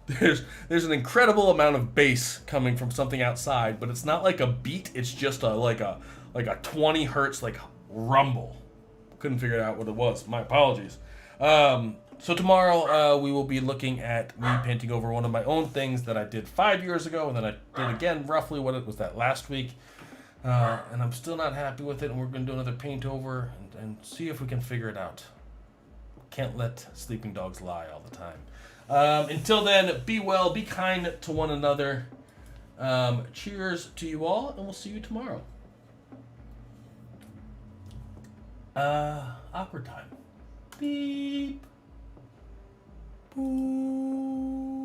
There's an incredible amount of bass coming from something outside, but it's not like a beat. It's just like a 20 hertz like rumble. Couldn't figure out what it was. My apologies. So tomorrow we will be looking at me painting over one of my own things that I did 5 years ago, and then I did again roughly what it was that last week. And I'm still not happy with it, and we're going to do another paint over and see if we can figure it out. Can't let sleeping dogs lie all the time. Until then, be well, be kind to one another. Cheers to you all, and we'll see you tomorrow. Awkward time. Beep. Boo.